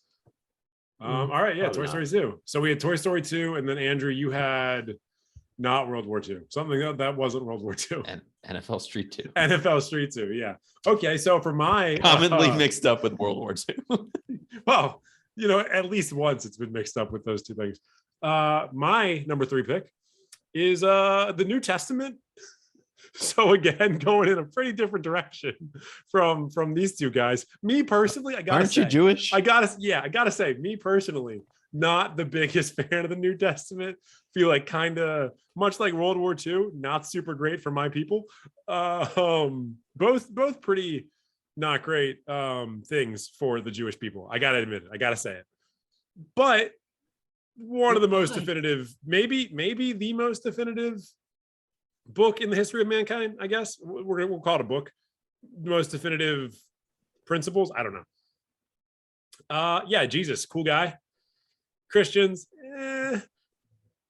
Mm, All right, yeah, probably Toy Story 2. So we had Toy Story 2, and then Andrew, you had not World War II. Something that wasn't World War II. And NFL Street 2. NFL Street 2, yeah. Okay, so for my Commonly mixed up with World War II. well, at least once it's been mixed up with those two things. My number 3 pick is the New Testament. So again, going in a pretty different direction from these two guys. Me personally, I gotta Aren't you Jewish? I gotta say, me personally, not the biggest fan of the New Testament. Feel like kind of much like World War II, not super great for my people. Both pretty not great things for the Jewish people. I gotta admit it. I gotta say it. But one of the most definitive, maybe the most definitive book in the history of mankind, I guess. We'll call it a book. Most definitive principles. I don't know. Yeah, Jesus, cool guy. Christians,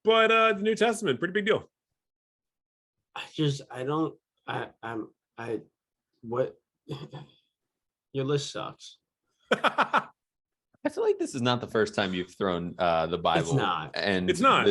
but the New Testament, pretty big deal. What your list sucks. I feel like this is not the first time you've thrown the Bible. It's not. And It's not.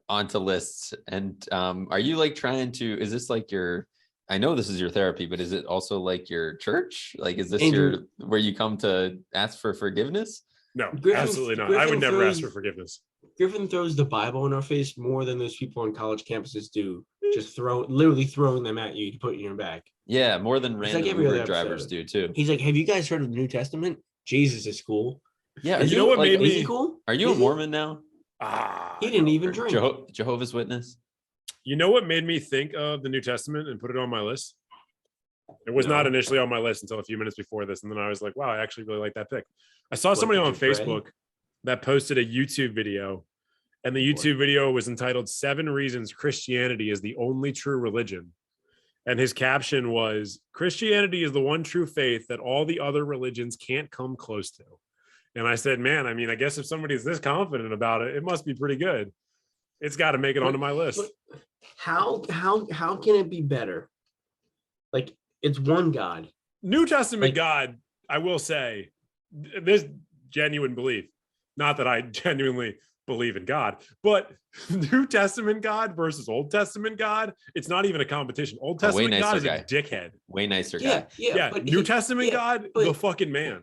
Onto lists. And are you like trying to? Is this like your? I know this is your therapy, but is it also like your church? Like, is this Andrew, where you come to ask for forgiveness? No, Griffin- absolutely not. I would Griffin never ask throws- for forgiveness. Griffin throws the Bible in our face more than those people on college campuses do. Just literally throwing them at you to put in your bag. Yeah, more than It's random like every Uber other drivers episode. do too. He's like, "Have you guys heard of the New Testament? Jesus is cool." Yeah, You know what made Is me- he cool? Are you a Is he? Mormon now? He didn't even Or drink. Jehovah's Witness. You know what made me think of the New Testament and put it on my list? It was not No. initially on my list until a few minutes before this, and then I was like, "Wow, I actually really like that pick." I saw somebody did on you pray? Facebook that posted a YouTube video, and the YouTube video was entitled 7 Reasons Christianity is the Only True Religion. And his caption was, Christianity is the one true faith that all the other religions can't come close to. And I said, man, I mean, I guess if somebody's this confident about it, it must be pretty good. It's got to make it onto my list. How can it be better? Like, it's one God. New Testament Like- God, I will say, there's genuine belief. Not that I genuinely believe in God, but New Testament God versus Old Testament God, it's not even a competition. Old A way Testament God is nicer a dickhead. Way nicer Yeah, guy. Yeah, but New Testament yeah, God, but- the fucking man.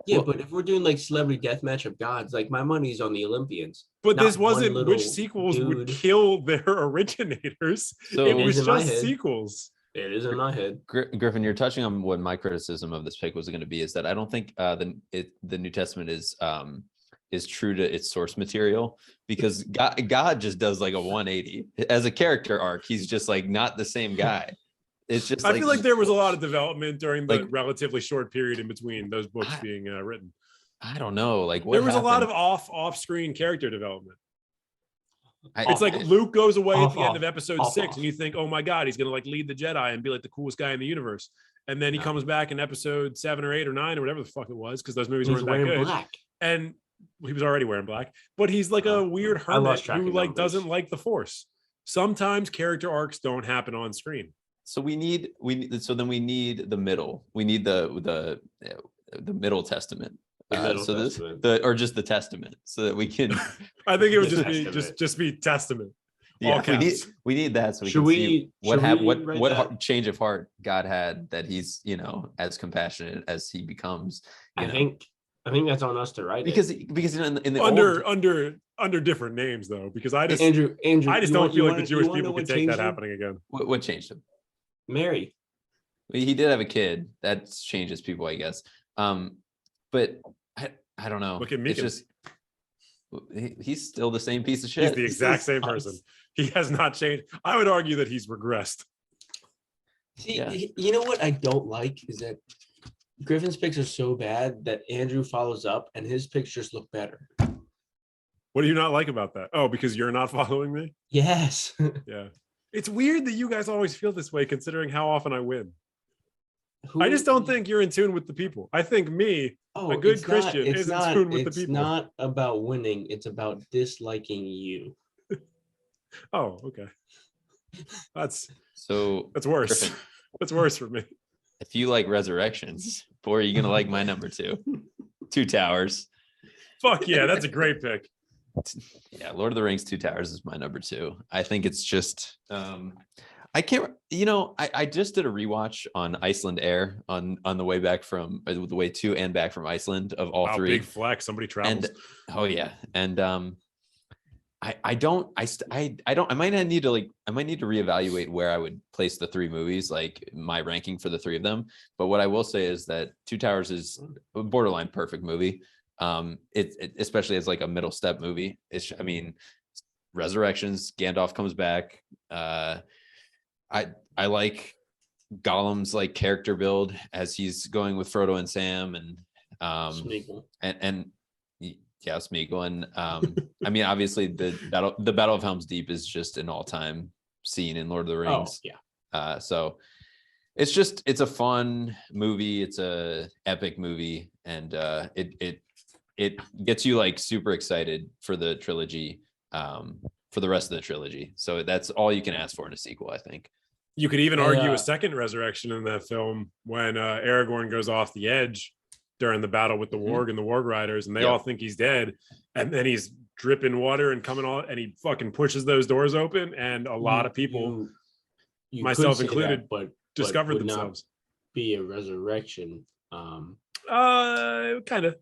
Yeah, Well- but if we're doing like celebrity deathmatch of gods, like my money's on the Olympians. But not this one wasn't little which sequels would dude. kill their originators. So- It It was is in my just head. sequels. It is in my head. Griffin, you're touching on what my criticism of this pick was going to be, is that I don't think the New Testament is true to its source material, because God just does like a 180 as a character arc. He's just like not the same guy. It's just I feel like there was a lot of development during the like- relatively short period in between those books I- being written. I don't know, like what There was a lot of happened? off-screen character development. I- It's like Luke goes away at Off, the end of off, episode off, 6, off. and you think, oh my God, he's going to like lead the Jedi and be like the coolest guy in the universe. And then he No. comes back in episode 7 or 8 or 9 or whatever the fuck it was, because those movies He's weren't that wearing good. black. And he was already wearing black, but he's like a Oh, weird I lost hermit track who of like numbers. doesn't like the Force. Sometimes character arcs don't happen on screen. So we need so then we need the middle. We need the Middle Testament. The Middle so Testament. or just the Testament, so that we can. I think it would The just be Testament. just be Testament. Yeah, All we need that, so we Should can see we- what should happened, we write what that? change of heart God had, that he's as compassionate as he becomes. I think that's on us to write because it. in the Under different names though, because I just Andrew, I just you don't want- feel you like the wanna- Jewish you wanna know people could what take changed that him? happening again. what changed him. Mary. He did have a kid. That changes people, I guess. But I don't know. Look at It's Meekins. just he's still the same piece of shit. He's the exact same person. He has not changed. I would argue that he's regressed. See, Yeah. you know what I don't like is that Griffin's picks are so bad that Andrew follows up and his pictures look better. What do you not like about that? Oh, because you're not following me? Yes. Yeah. It's weird that you guys always feel this way considering how often I win. Who- I just don't think you're in tune with the people. I think me, Oh, a good it's Christian it's is in tune with the it's people. not about winning. It's about disliking you. oh, okay. That's So worse. Griffin, That's worse for me. if you like Resurrections, boy, are you gonna like my number 2, Two Towers. Fuck yeah, that's a great pick. Yeah, Lord of the Rings, Two Towers is my number 2. I think it's just I can't, I just did a rewatch on Iceland Air on the way back from the way to and back from Iceland of all Wow, 3. big flex. Somebody travels. And oh yeah, and I might need to reevaluate where I would place the 3 movies, like my ranking for the 3 of them. But what I will say is that Two Towers is a borderline perfect movie. It especially as like a middle step movie. I mean, Resurrections, Gandalf comes back. I like Gollum's like character build as he's going with Frodo and Sam, and Smeagol. yeah, Smeagol. And I mean, obviously the Battle of Helm's Deep is just an all-time scene in Lord of the Oh, Rings. yeah. So it's a fun movie. It's a epic movie, and it gets you like super excited for the trilogy, for the rest of the trilogy. So that's all you can ask for in a sequel, I think. You could even Hey, argue a second resurrection in that film when Aragorn goes off the edge during the battle with the Warg and the Warg Riders, and they Yep. all think he's dead, and then he's dripping water and coming on, and he fucking pushes those doors open, and a lot of people, You myself could say included, that, but discovered would not themselves. be a resurrection. Kind of.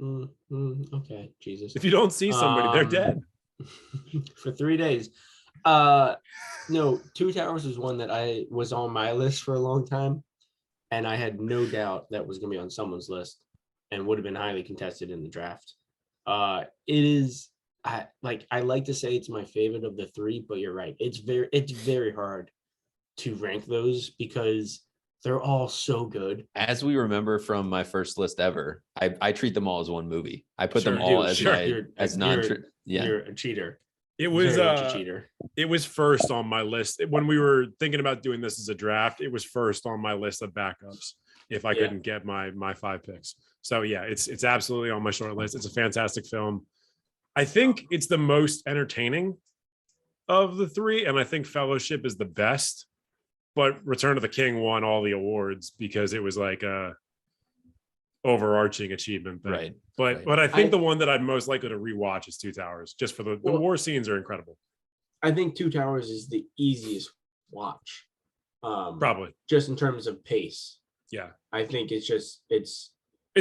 Okay, Jesus. If you don't see somebody, they're dead. For 3 days. No, Two Towers was one that I was on my list for a long time, and I had no doubt that was going to be on someone's list and would have been highly contested in the draft. It is. I like to say it's my favorite of the three, but you're right. It's very hard to rank those because they're all so good. As we remember from my first list ever, I treat them all as one movie. I put them Sure, all dude, as sure. my as non. Yeah, You're a cheater. It was Very much a cheater. it was first on my list when we were thinking about doing this as a draft. It was first on my list of backups if I couldn't get my 5 picks. So yeah, it's absolutely on my short list. It's a fantastic film. I think it's the most entertaining of the three, and I think Fellowship is the best. But Return of the King won all the awards because it was like a overarching achievement thing. right. But I think the one that I'm most likely to rewatch is Two Towers, just for the war scenes are incredible. I think Two Towers is the easiest watch. Probably. Just in terms of pace. Yeah. I think it's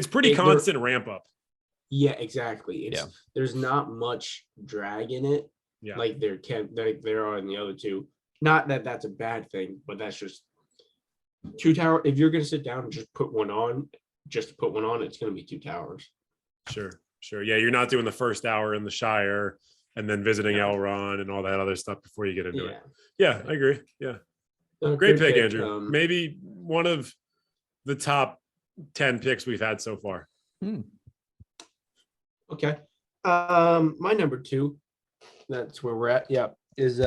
pretty constant ramp up. Yeah, exactly. There's not much drag in it. Yeah. Like there are in the other two. Not that that's a bad thing, but that's just Two Towers. If you're gonna sit down and just put one on, it's gonna be Two Towers. Sure. Yeah, you're not doing the first hour in the Shire and then visiting Elrond and all that other stuff before you get into it. Yeah, I agree. Yeah. Great pick, Andrew. Maybe one of the top 10 picks we've had so far. Okay. My number 2, that's where we're at. Yeah, is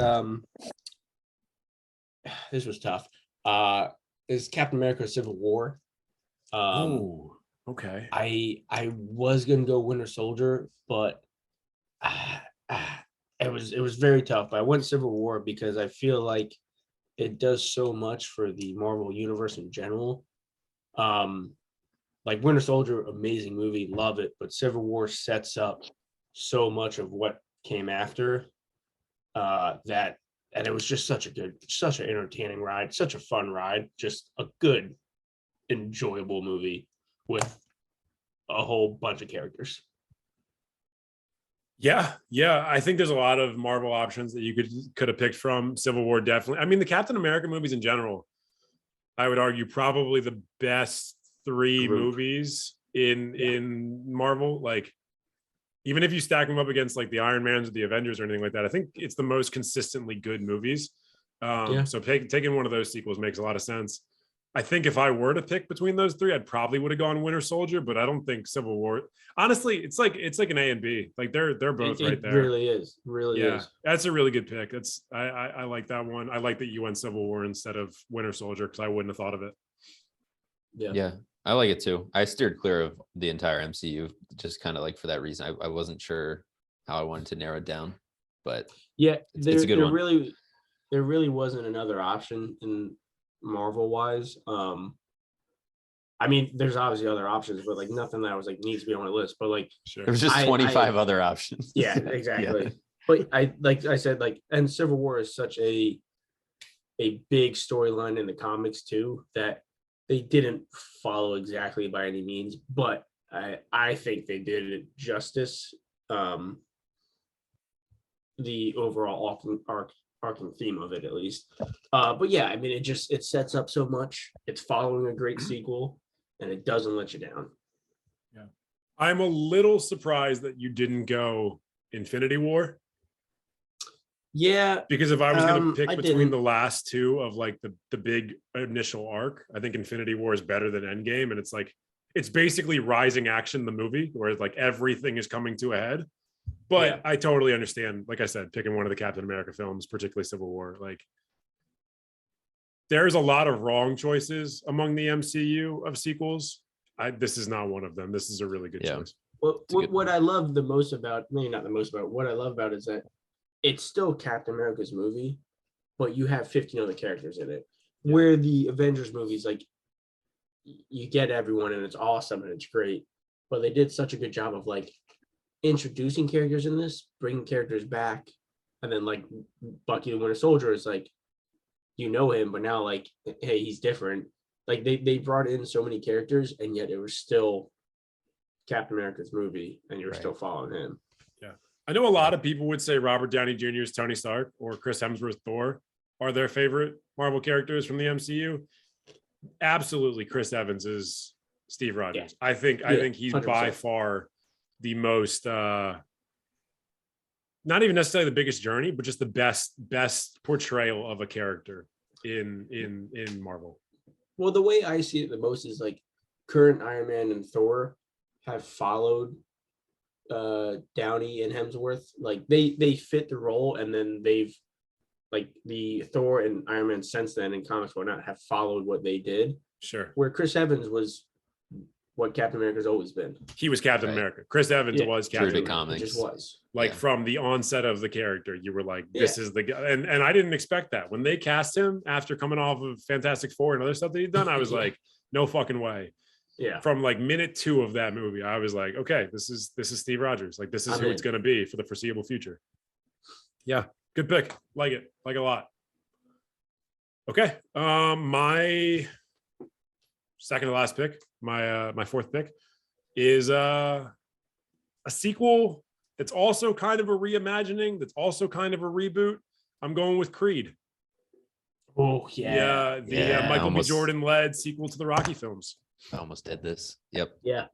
this was tough. Is Captain America: Civil War. Okay. I was gonna go Winter Soldier, but it was very tough. But I went Civil War because I feel like it does so much for the Marvel universe in general. Like Winter Soldier, amazing movie, love it, but Civil War sets up so much of what came after that, and it was just such an entertaining ride, such a fun ride, just a good, enjoyable movie with a whole bunch of characters. Yeah. I think there's a lot of Marvel options that you could have picked from. Civil War, definitely. I mean, the Captain America movies in general, I would argue probably the best 3 movies in Marvel. Like, even if you stack them up against like the Iron Mans or the Avengers or anything like that, I think it's the most consistently good movies. So taking one of those sequels makes a lot of sense. I think if I were to pick between those 3, I'd probably would have gone Winter Soldier, but I don't think Civil War. Honestly, it's like an A and B. Like they're both right there. It really is. Really is. That's a really good pick. That's I like that one. I like that you went Civil War instead of Winter Soldier because I wouldn't have thought of it. Yeah, I like it too. I steered clear of the entire MCU just kind of like for that reason. I wasn't sure how I wanted to narrow it down, but it's a good one. There really wasn't another option in Marvel wise. I mean, there's obviously other options, but like nothing that I was like needs to be on my list. But like, there was just 25 other options. Yeah, exactly. Yeah. But I said, and Civil War is such a big storyline in the comics too that they didn't follow exactly by any means, but I think they did it justice. The overall arcing theme of it, at least. But yeah, I mean, it sets up so much. It's following a great sequel, and it doesn't let you down. Yeah, I'm a little surprised that you didn't go Infinity War. Yeah, because if I was going to pick between the last 2 of like the big initial arc, I think Infinity War is better than Endgame, and it's like it's basically rising action, the movie, where like everything is coming to a head. But I totally understand, like I said, picking one of the Captain America films, particularly Civil War. Like, there's a lot of wrong choices among the MCU of sequels. This is not one of them. This is a really good choice. Well, what I love the most about, maybe not the most about, what I love about it is that it's still Captain America's movie, but you have 15 other characters in it. Yeah. Where the Avengers movies, like, you get everyone and it's awesome and it's great, but they did such a good job of like introducing characters in this, bringing characters back, and then like Bucky the Winter Soldier is like, you know him, but now like, hey, he's different. Like they brought in so many characters, and yet it was still Captain America's movie, and you're still following him. Yeah, I know a lot of people would say Robert Downey Jr.'s Tony Stark or Chris Hemsworth Thor are their favorite Marvel characters from the MCU. Absolutely, Chris Evans is Steve Rogers. Yeah. I think he's 100%. By far the most not even necessarily the biggest journey, but just the best portrayal of a character in Marvel. Well, the way I see it the most is like current Iron Man and Thor have followed Downey and Hemsworth. Like they fit the role, and then they've like the Thor and Iron Man since then in comics whatnot have followed what they did. Sure. Where Chris Evans was what Captain America's always been. He was Captain America. Chris Evans was Captain America. Comics. He just was. Like from the onset of the character, you were like, this is the guy. And I didn't expect that. When they cast him after coming off of Fantastic Four and other stuff that he'd done, I was like, no fucking way. Yeah. From like minute 2 of that movie, I was like, okay, this is Steve Rogers. Like this is who it's gonna be for the foreseeable future. Yeah, good pick. Like it. Like a lot. Okay. My second to last pick, my fourth pick is a sequel that's also kind of a reimagining, that's also kind of a reboot. I'm going with Creed. Oh yeah. The Michael B. Jordan led sequel to the Rocky films. I almost did this. Yep. Yeah.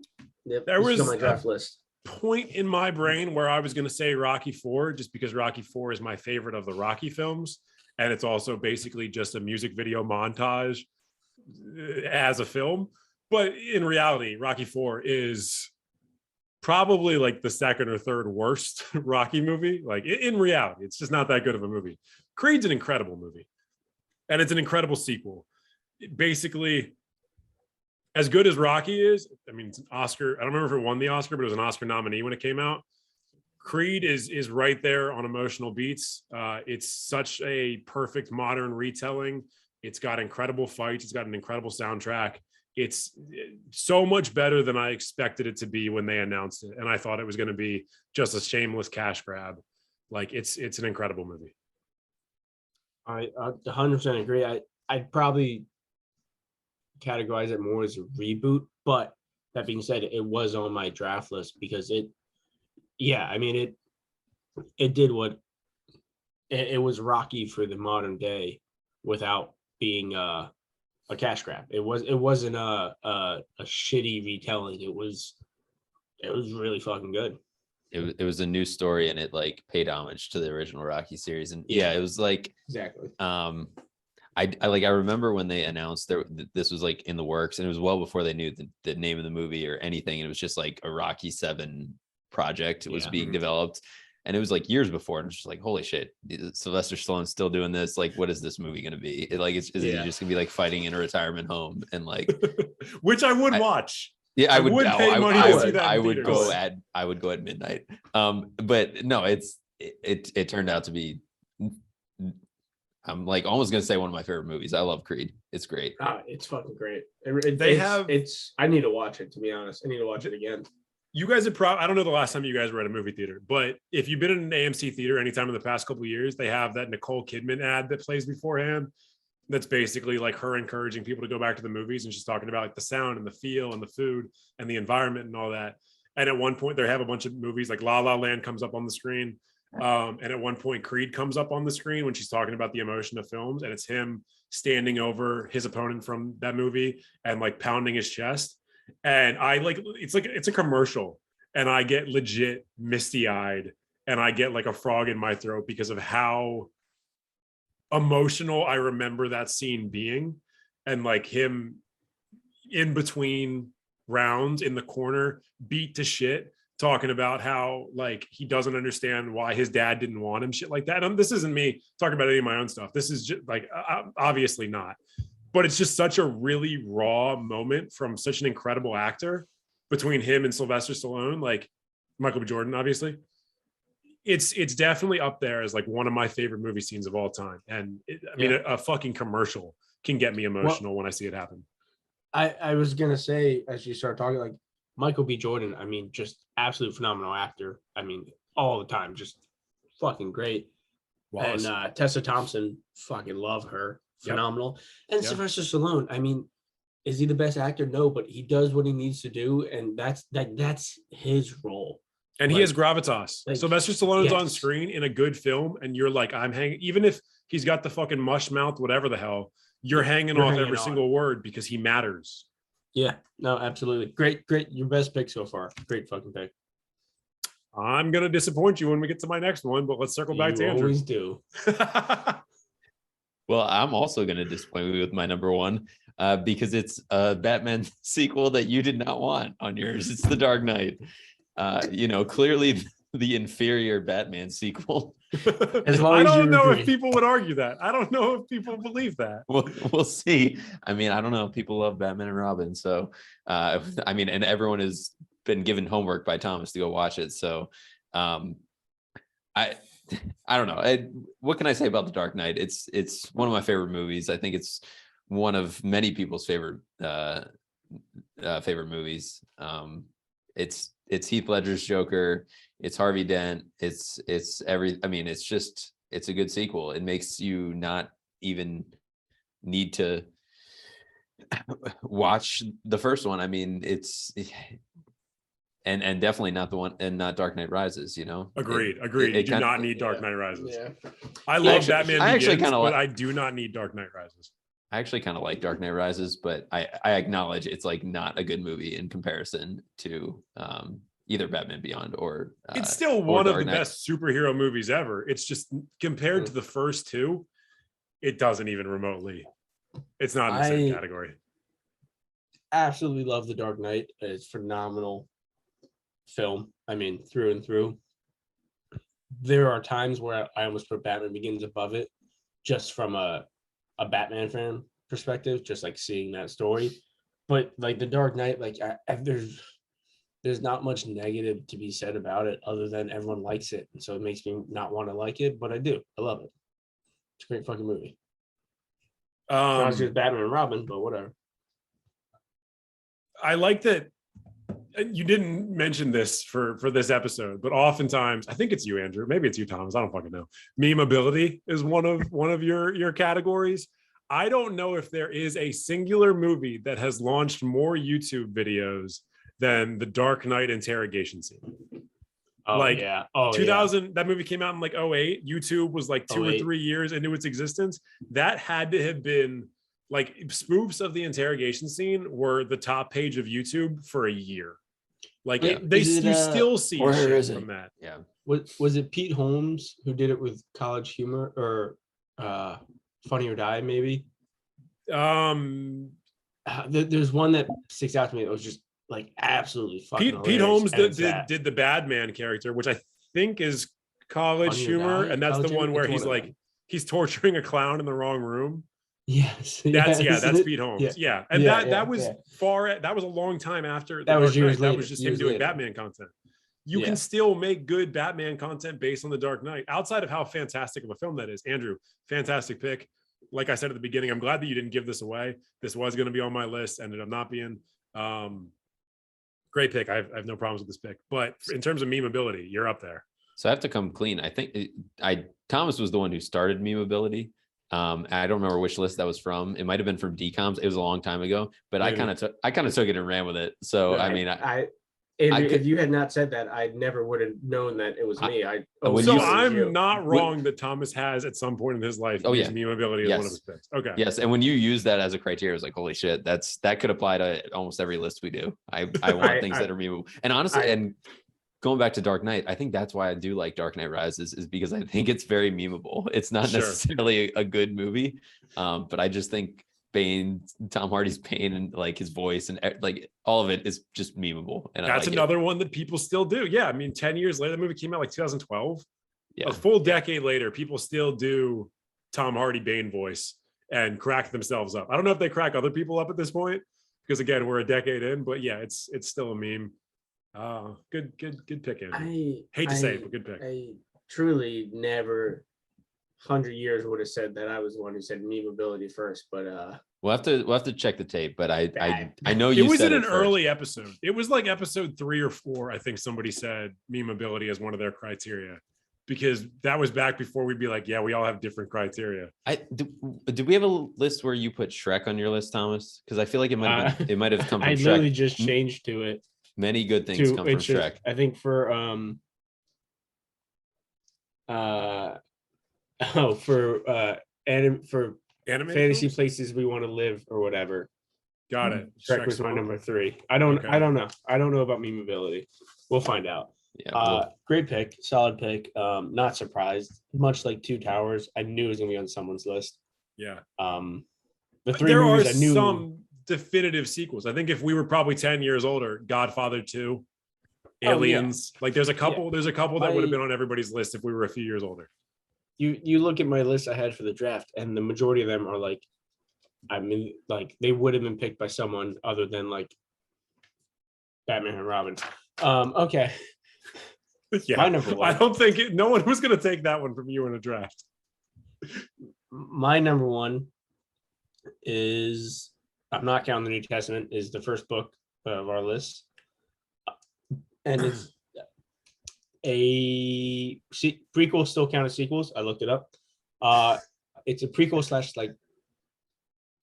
There was on my draft list. Point in my brain where I was going to say Rocky 4, just because Rocky 4 is my favorite of the Rocky films. And it's also basically just a music video montage as a film. But in reality, Rocky 4 is probably like the second or third worst Rocky movie. Like in reality, it's just not that good of a movie. Creed's an incredible movie. And it's an incredible sequel. Basically, as good as Rocky is, I mean, it's an Oscar. I don't remember if it won the Oscar, but it was an Oscar nominee when it came out. Creed is right there on emotional beats. It's such a perfect modern retelling. It's got incredible fights. It's got an incredible soundtrack. It's so much better than I expected it to be when they announced it. And I thought it was going to be just a shameless cash grab. Like it's an incredible movie. I 100% agree. I'd probably categorize it more as a reboot, but that being said, it was on my draft list because it did what it was Rocky for the modern day without being a cash grab. It wasn't a shitty retelling. It was really fucking good. It was a new story, and it like paid homage to the original Rocky series. And yeah, it was like exactly. I remember when they announced this was like in the works, and it was well before they knew the name of the movie or anything. And it was just like a Rocky 7 project. It was being developed, and it was like years before. And it's just like, holy shit, Sylvester Stallone's still doing this. Like, what is this movie going to be? Is it just gonna be like fighting in a retirement home and like, which I would watch. Yeah, I would pay money to see that. I would go at midnight. But no, it turned out to be. I'm like almost gonna say one of my favorite movies. I love Creed. It's great. It's fucking great. I need to watch it, to be honest. I need to watch it again. You guys have I don't know the last time you guys were at a movie theater, but if you've been in an AMC theater anytime in the past couple of years, they have that Nicole Kidman ad that plays beforehand. That's basically like her encouraging people to go back to the movies, and she's talking about like the sound and the feel and the food and the environment and all that. And at one point, they have a bunch of movies like La La Land comes up on the screen. And at one point, Creed comes up on the screen when she's talking about the emotion of films, and it's him standing over his opponent from that movie and like pounding his chest. And it's a commercial, and I get legit misty eyed, and I get like a frog in my throat because of how emotional I remember that scene being, and like him in between rounds in the corner, beat to shit, talking about how like he doesn't understand why his dad didn't want him, shit like that. And this isn't me talking about any of my own stuff. This is just like obviously not, but it's just such a really raw moment from such an incredible actor between him and Sylvester Stallone, like Michael B. Jordan, obviously. It's definitely up there as like one of my favorite movie scenes of all time. And a fucking commercial can get me emotional when I see it happen. I was gonna say, as you start talking, like Michael B. Jordan, I mean, just absolute phenomenal actor. I mean, all the time, just fucking great. Wallace. And Tessa Thompson, fucking love her. Phenomenal. Yep. And Sylvester Stallone, I mean, is he the best actor? No, but he does what he needs to do, and that's his role. And he has gravitas. Like, Sylvester Stallone's on screen in a good film, and you're like, I'm hanging, even if he's got the fucking mush mouth, whatever the hell, you're hanging off every single word because he matters. Yeah, no, absolutely. Great. Your best pick so far. Great fucking pick. I'm gonna disappoint you when we get to my next one, but let's circle back to You Andrew. always do. Well, I'm also going to disappoint you with my number one because it's a Batman sequel that you did not want on yours. It's The Dark Knight. Clearly the inferior Batman sequel. As long I as don't you know agree. if people would argue that. I don't know if people believe that. We'll see. I mean, I don't know. People love Batman and Robin. So, and everyone has been given homework by Thomas to go watch it. So, I don't know. What can I say about The Dark Knight? It's one of my favorite movies. I think it's one of many people's favorite movies. It's Heath Ledger's Joker. It's Harvey Dent. It's a good sequel. It makes you not even need to watch the first one. I mean, and definitely not the one, and not Dark Knight Rises. Agreed. You do not need Dark Knight Rises. Yeah. I love Actually- Batman I actually Begins, kinda but like- I do not need Dark Knight Rises. I actually kind of like Dark Knight Rises, but I acknowledge it's like not a good movie in comparison to either Batman Beyond or It's still or one of Dark the Knight. best superhero movies ever. It's just compared to the first two, it doesn't even remotely. It's not in the same category. Absolutely love The Dark Knight. It's phenomenal film. I mean, through and through. There are times where I almost put Batman Begins above it, just from a Batman fan perspective, just like seeing that story. But like The Dark Knight, like there's not much negative to be said about it other than everyone likes it, and so it makes me not want to like it, but I do. I love it. It's a great fucking movie. Not as good as Batman and Robin, but whatever. I like that you didn't mention this for this episode, but oftentimes I think it's you, Andrew. Maybe it's you, Thomas. I don't fucking know. Memeability is one of your categories. I don't know if there is a singular movie that has launched more YouTube videos than the Dark Knight interrogation scene. Oh, Like, yeah. Oh, 2000, that movie came out in like 08. YouTube was like 2 or 08. 3 years into its existence. That had to have been like spoofs of the interrogation scene were the top page of YouTube for a year. Like Wait, you is it, still see or shit is it? from that. Yeah. Was it Pete Holmes who did it with College Humor or Funny or Die? Maybe. There's one that sticks out to me. It was just like absolutely fucking. Pete Holmes hilarious, and it's did the bad man character, which I think is College Funny or Humor, Die? and that's College the one Humor? where It's he's one of like them. he's torturing a clown in the wrong room. Yes. That's yes, that's it- Pete Holmes. yeah. Yeah, and Yeah, that yeah, was yeah. that was a long time after That was Dark Knight. years That later, was just him years doing later. Batman content. You Yeah. can still make good Batman content based on the Dark Knight, outside of how fantastic of a film that is. Andrew, fantastic pick. Like I said at the beginning, I'm glad that you didn't give this away. This was going to be on my list, ended up not being. Great pick. I have no problems with this pick. But in terms of memeability, you're up there. So I have to come clean. I think Thomas was the one who started memeability. I don't remember which list that was from. It might have been from DComs. It was a long time ago, but Maybe. I kind of took it and ran with it. So Andrew, could- if you had not said that, I never would have known that it was me. when So you- I'm not wrong that Thomas has at some point in his life Oh, used yeah. memeability as Yes. one of his picks. Okay. Yes, and when you use that as a criteria, it's like, holy shit, that could apply to almost every list we do. I want things that are memeable. And honestly, and going back to Dark Knight, I think that's why I do like Dark Knight Rises, is because I think it's very memeable. It's not Sure. necessarily a good movie, but I just think Tom Hardy's Bane, and like his voice and like all of it is just memeable. And That's I like another one that people still do. Yeah. I mean, 10 years later, the movie came out like 2012. Yeah. A full decade later, people still do Tom Hardy Bane voice and crack themselves up. I don't know if they crack other people up at this point, because again, we're a decade in, but yeah, it's still a meme. Good pick, Andrew. Hate to say it, but good pick. I truly never 100 years would have said that I was the one who said memeability first, but We'll have to check the tape, but I Bad. know you It was said in an first. early episode. It was like episode 3 or 4. I think somebody said memeability as one of their criteria, because that was back before we'd be like, yeah, we all have different criteria. Did we have a list where you put Shrek on your list, Thomas? Because I feel like it might have come from I literally Shrek. just changed to it. Many good things come from It's just- Shrek. I think for Anime fantasy films? places we want to live or whatever. Got it. Shrek was my number 3. I don't know. I don't know about memeability. We'll find out. Yeah. Great pick, solid pick. Not surprised. Much like Two Towers, I knew it was gonna be on someone's list. Yeah. The three There are movies I knew. some definitive sequels. I think if we were probably 10 years older, Godfather 2, Aliens, like there's a couple that would have been on everybody's list if we were a few years older. You look at my list I had for the draft, and the majority of them are like, I mean, like they would have been picked by someone other than like Batman and Robin. Okay. Yeah, My number one. I don't think no one was going to take that one from you in a draft. My number one is, I'm not counting the New Testament, is the first book of our list, and it's a prequel. Still count as sequels. I looked it up. It's a prequel slash like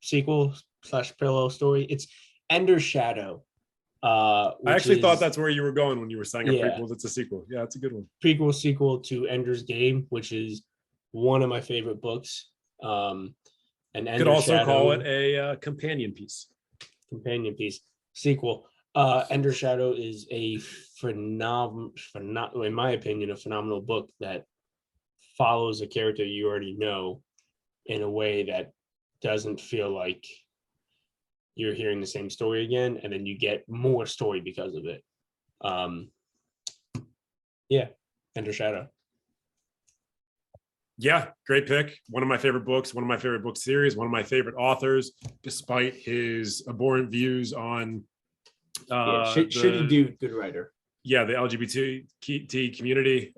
sequel slash parallel story. It's Ender's Shadow. I actually thought that's where you were going when you were saying a prequel. It's a sequel. Yeah, it's a good one. Prequel sequel to Ender's Game, which is one of my favorite books. And you could also call it a companion piece. Companion piece sequel. Ender's Shadow is a phenomenal, in my opinion, a phenomenal book that follows a character you already know in a way that doesn't feel like you're hearing the same story again, and then you get more story because of it. Ender's Shadow. Yeah, great pick. One of my favorite books, one of my favorite book series, one of my favorite authors, despite his abhorrent views on shitty dude, good writer. Yeah, the LGBT community.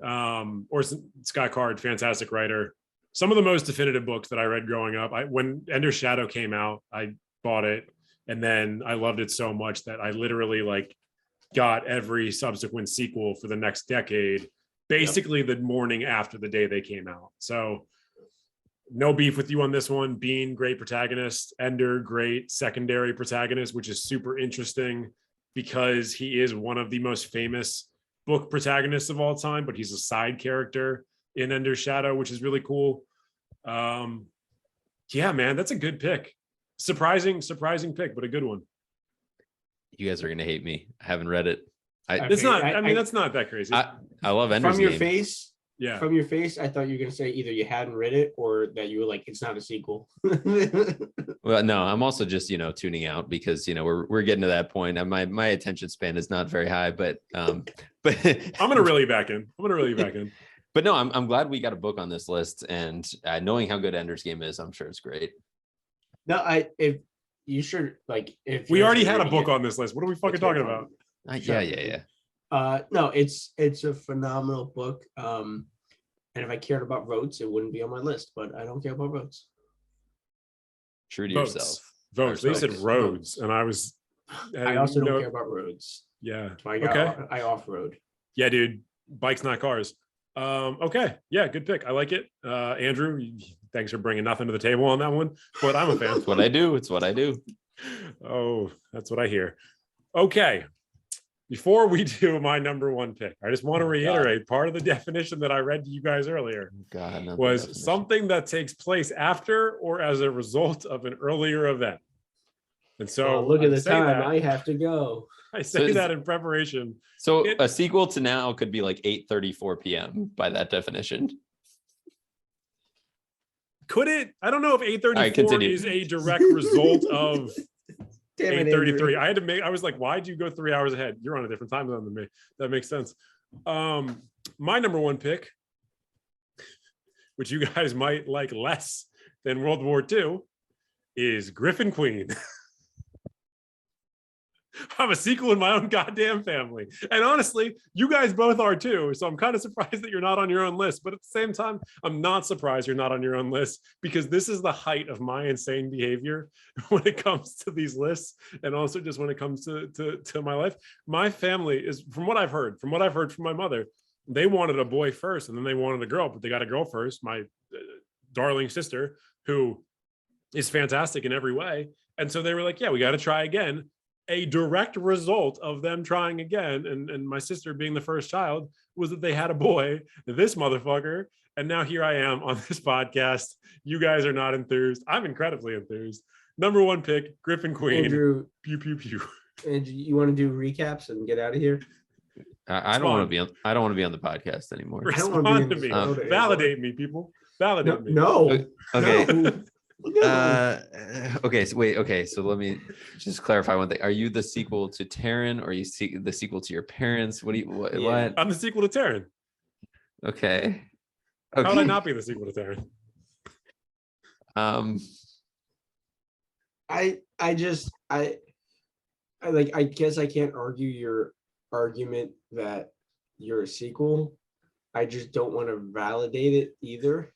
Orson Scott Card, fantastic writer. Some of the most definitive books that I read growing up. When Ender's Shadow came out, I bought it. And then I loved it so much that I literally like got every subsequent sequel for the next decade, basically the morning after the day they came out. So no beef with you on this one. Bean, great protagonist. Ender, great secondary protagonist, which is super interesting because he is one of the most famous book protagonists of all time, but he's a side character in Ender's Shadow, which is really cool. Yeah, man, that's a good pick. Surprising pick, but a good one. You guys are gonna hate me. I haven't read it. It's not. I mean, that's not that crazy. I love Ender's From your Game. face. Yeah. From your face, I thought you were gonna say either you hadn't read it or that you were like, it's not a sequel. Well, no, I'm also just tuning out because we're getting to that point. And my attention span is not very high, but I'm gonna reel you back in. But no, I'm glad we got a book on this list, and knowing how good Ender's Game is, I'm sure it's great. No, if you should if we already had a book on this list. What are we fucking talking about? Yeah. No, it's a phenomenal book. And if I cared about roads, it wouldn't be on my list, but I don't care about roads. True to yourself. Votes. They said roads, and I also don't care about roads. Yeah. I off-road. Yeah, dude. Bikes, not cars. Okay. Yeah, good pick. I like it. Andrew, thanks for bringing nothing to the table on that one, but I'm a fan. It's what I do. Oh, that's what I hear. Okay. Before we do my number one pick, I just want to reiterate part of the definition that I read to you guys earlier was something that takes place after or as a result of an earlier event. And so look at the time I have to go. I say that in preparation. So a sequel to now could be like 8:34 p.m. by that definition. Could it? I don't know if 8:34 is a direct result of 8:33. I was like, why'd you go 3 hours ahead? You're on a different time zone than me. That makes sense. My number one pick, which you guys might like less than World War II, is Griffin Queen. I'm a sequel in my own goddamn family. And honestly, you guys both are too. So I'm kind of surprised that you're not on your own list. But at the same time, I'm not surprised you're not on your own list because this is the height of my insane behavior when it comes to these lists. And also just when it comes to my life. My family is, from what I've heard from my mother, they wanted a boy first and then they wanted a girl, but they got a girl first. My darling sister, who is fantastic in every way. And so they were like, yeah, we got to try again. A direct result of them trying again, and my sister being the first child, was that they had a boy, this motherfucker, and now here I am on this podcast. You guys are not enthused. I'm incredibly enthused. Number one pick, Griffin Queen. Andrew, pew, pew, pew. Andrew, you want to do recaps and get out of here? I don't want to be on. I don't want to be on the podcast anymore. I don't wanna be Respond in to me. this world anymore. Validate me, people. Validate me. No. Okay. No. No. Okay. So wait. Okay. So let me just clarify one thing. Are you the sequel to Terran, or are you the sequel to your parents? What do you? What? Yeah. What? I'm the sequel to Terran. Okay. How would I Okay. not be the sequel to Terran? I guess I can't argue your argument that you're a sequel. I just don't want to validate it either,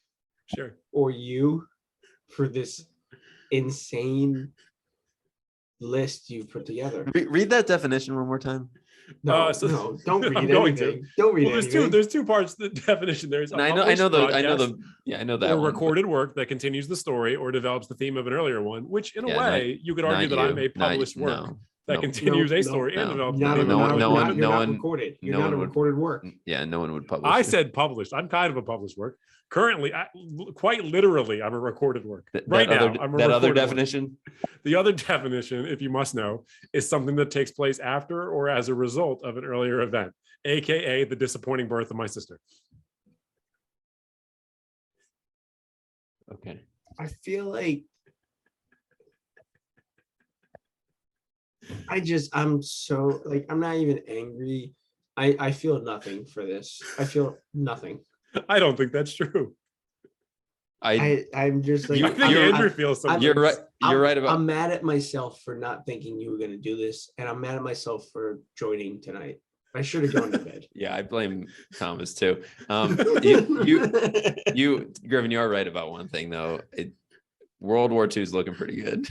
Sure. or you, for this insane list you've put together. Read that definition one more time. No, so- no, don't I'm read going to. anything. Don't read Well, anything. there's two parts to the definition. There's And a I know published the broadcast yeah, I know that or one, but- recorded work that continues the story or develops the theme of an earlier one, which in a Yeah, way you could argue not that I'm you. a published Not- work no, that no. continues a No, story and no. develops Not the a- theme. no of one- an no earlier one- one. You're no not one- recorded. You're no not a one would- recorded work. Yeah, no one would publish. I it. said published. I'm kind of a published work. Currently, quite literally, I'm a recorded work. That Right now, other, I'm a that other recorded work. definition. The other definition, if you must know, is something that takes place after or as a result of an earlier event, aka the disappointing birth of my sister. Okay. I feel like I'm so like I'm not even angry. I feel nothing for this. I feel nothing. I don't think that's true. I'm just like I think you're- Andrew feels something. You're right. You're right about. I'm mad at myself for not thinking you were gonna do this, and I'm mad at myself for joining tonight. I should have gone to bed. Yeah, I blame Thomas too. You, Griffin, you are right about one thing though. World War II is looking pretty good.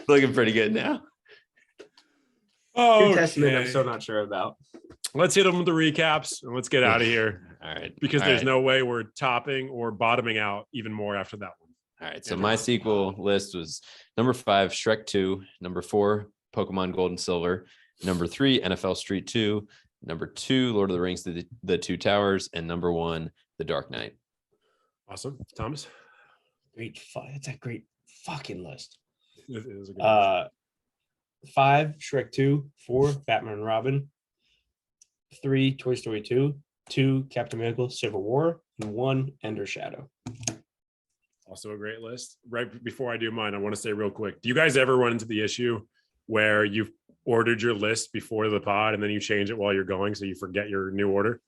Looking pretty good now. New Testament, I'm Okay. still not sure about. Let's hit them with the recaps and let's get out of here All right. because all there's right. no way we're topping or bottoming out even more after that one. All right. So Yeah. my sequel list was number 5, Shrek 2, number 4, Pokemon Gold and Silver, number 3, NFL Street 2, number 2, Lord of the Rings, the Two Towers, and number 1, The Dark Knight. Awesome. Thomas? That's a great fucking list. It is a good one. 5, Shrek 2, 4, Batman and Robin, 3, Toy Story 2, 2, Captain America, Civil War, and 1, Ender Shadow. Also a great list. Right before I do mine, I want to say real quick, do you guys ever run into the issue where you've ordered your list before the pod and then you change it while you're going so you forget your new order?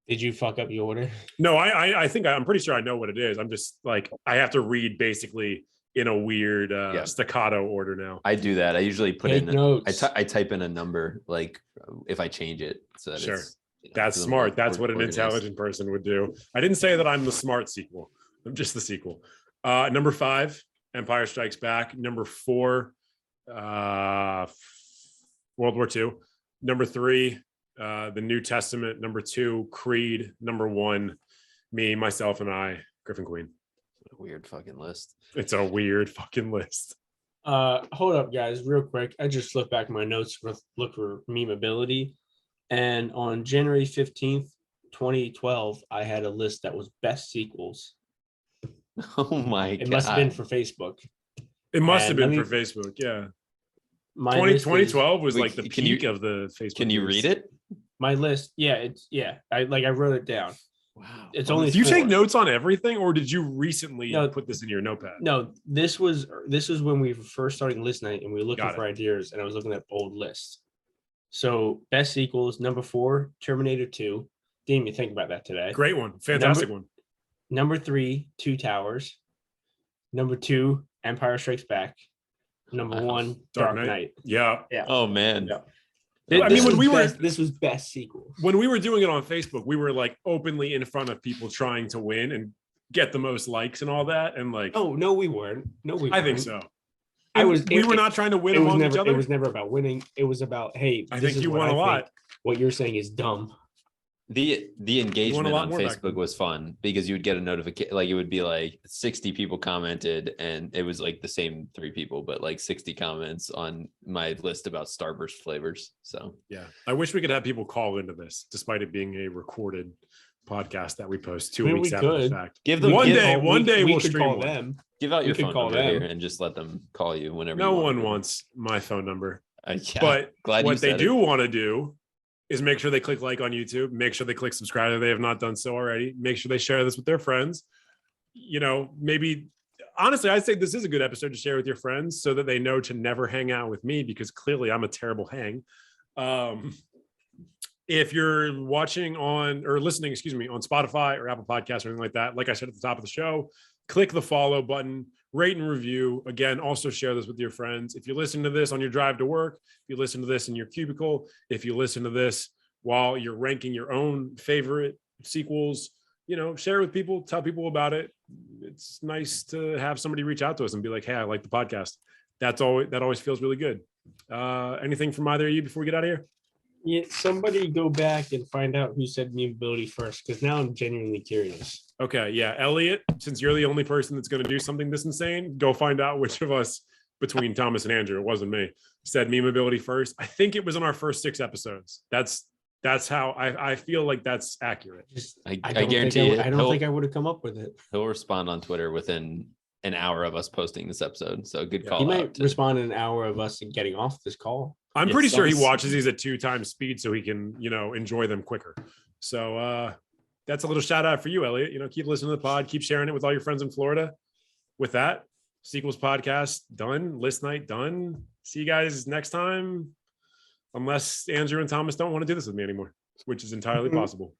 Did you fuck up your order? No, I think I'm pretty sure I know what it is. I'm just like, I have to read basically in a weird Yeah. staccato order now. I do that. I usually put Take in. notes. I type in a number like if I change it. So that Sure. it's, That's so smart. I'm That's what an organized. intelligent person would do. I didn't say that I'm the smart sequel. I'm just the sequel. Number 5, Empire Strikes Back. Number 4, World War II. Number 3, the New Testament. Number 2, Creed. Number 1, me, myself, and I, Griffin Queen. Weird fucking list. It's a weird fucking list. Hold up, guys, real quick. I just flipped back my notes for look for memeability. And on January 15th, 2012, I had a list that was best sequels. Oh my It god. must have been for Facebook. It must have And been let for Facebook. Yeah. My 2012 was Wait, like the can you- peak of the Facebook. Can you years. read it? my list, I wrote it down. Wow. It's only Do you take 4. notes on everything, or did you recently No. put this in your notepad? No, this was when we were first starting list night and we were looking Got for ideas, and I was looking at old lists. So best sequels, number 4, Terminator 2. Didn't even think about that today. Great one, fantastic one. Number 3, Two Towers. Number 2, Empire Strikes Back. Number Wow. 1, Dark Dark Knight. Knight. Yeah. Oh man. Yeah. I mean, when we were this was best sequel. when we were doing it on Facebook, we were like openly in front of people trying to win and get the most likes and all that. And like, Oh no, we weren't. No, we. I think weren't. so. I was. We were not trying to win It was among never. each other. It was never about winning. It was about hey. I this think is you what won I a think. lot. What you're saying is dumb. The engagement lot on more back Facebook then. was fun because you would get a notification, like it would be like 60 people commented and it was like the same 3 people, but like 60 comments on my list about Starburst flavors. So Yeah. I wish we could have people call into this, despite it being a recorded podcast that we post 2 I mean, weeks we after the could. fact. give them One give, day, Oh, one day we we'll could stream call one. them. give out we your could phone call number them. here and just let them call you whenever No you want. one wants my phone number. Yeah, But glad you what they said do it. want to do is make sure they click like on YouTube, make sure they click subscribe if they have not done so already, make sure they share this with their friends. Maybe honestly, I'd say this is a good episode to share with your friends so that they know to never hang out with me because clearly I'm a terrible hang. If you're watching on or listening, on Spotify or Apple Podcasts or anything like that, like I said at the top of the show, click the follow button, rate and review. Again, also share this with your friends. If you listen to this on your drive to work, if you listen to this in your cubicle, if you listen to this while you're ranking your own favorite sequels, share it with people, tell people about it. It's nice to have somebody reach out to us and be like, hey, I like the podcast. That always feels really good. Anything from either of you before we get out of here? Yeah, somebody go back and find out who said memeability first, because now I'm genuinely curious. Okay, yeah, Elliot, since you're the only person that's going to do something this insane, go find out which of us between Thomas and Andrew, it wasn't me, said memeability first. I think it was in our first 6 episodes. That's how I feel like that's accurate. I guarantee I don't think I would have come up with it. He'll respond on Twitter within an hour of us posting this episode. So good call. He might respond in an hour of us getting off this call. I'm pretty sure he watches these at 2 times speed so he can, enjoy them quicker. So that's a little shout out for you, Elliot. Keep listening to the pod, keep sharing it with all your friends in Florida. With that, Sequels Podcast done, List Night done. See you guys next time. Unless Andrew and Thomas don't want to do this with me anymore, which is entirely possible.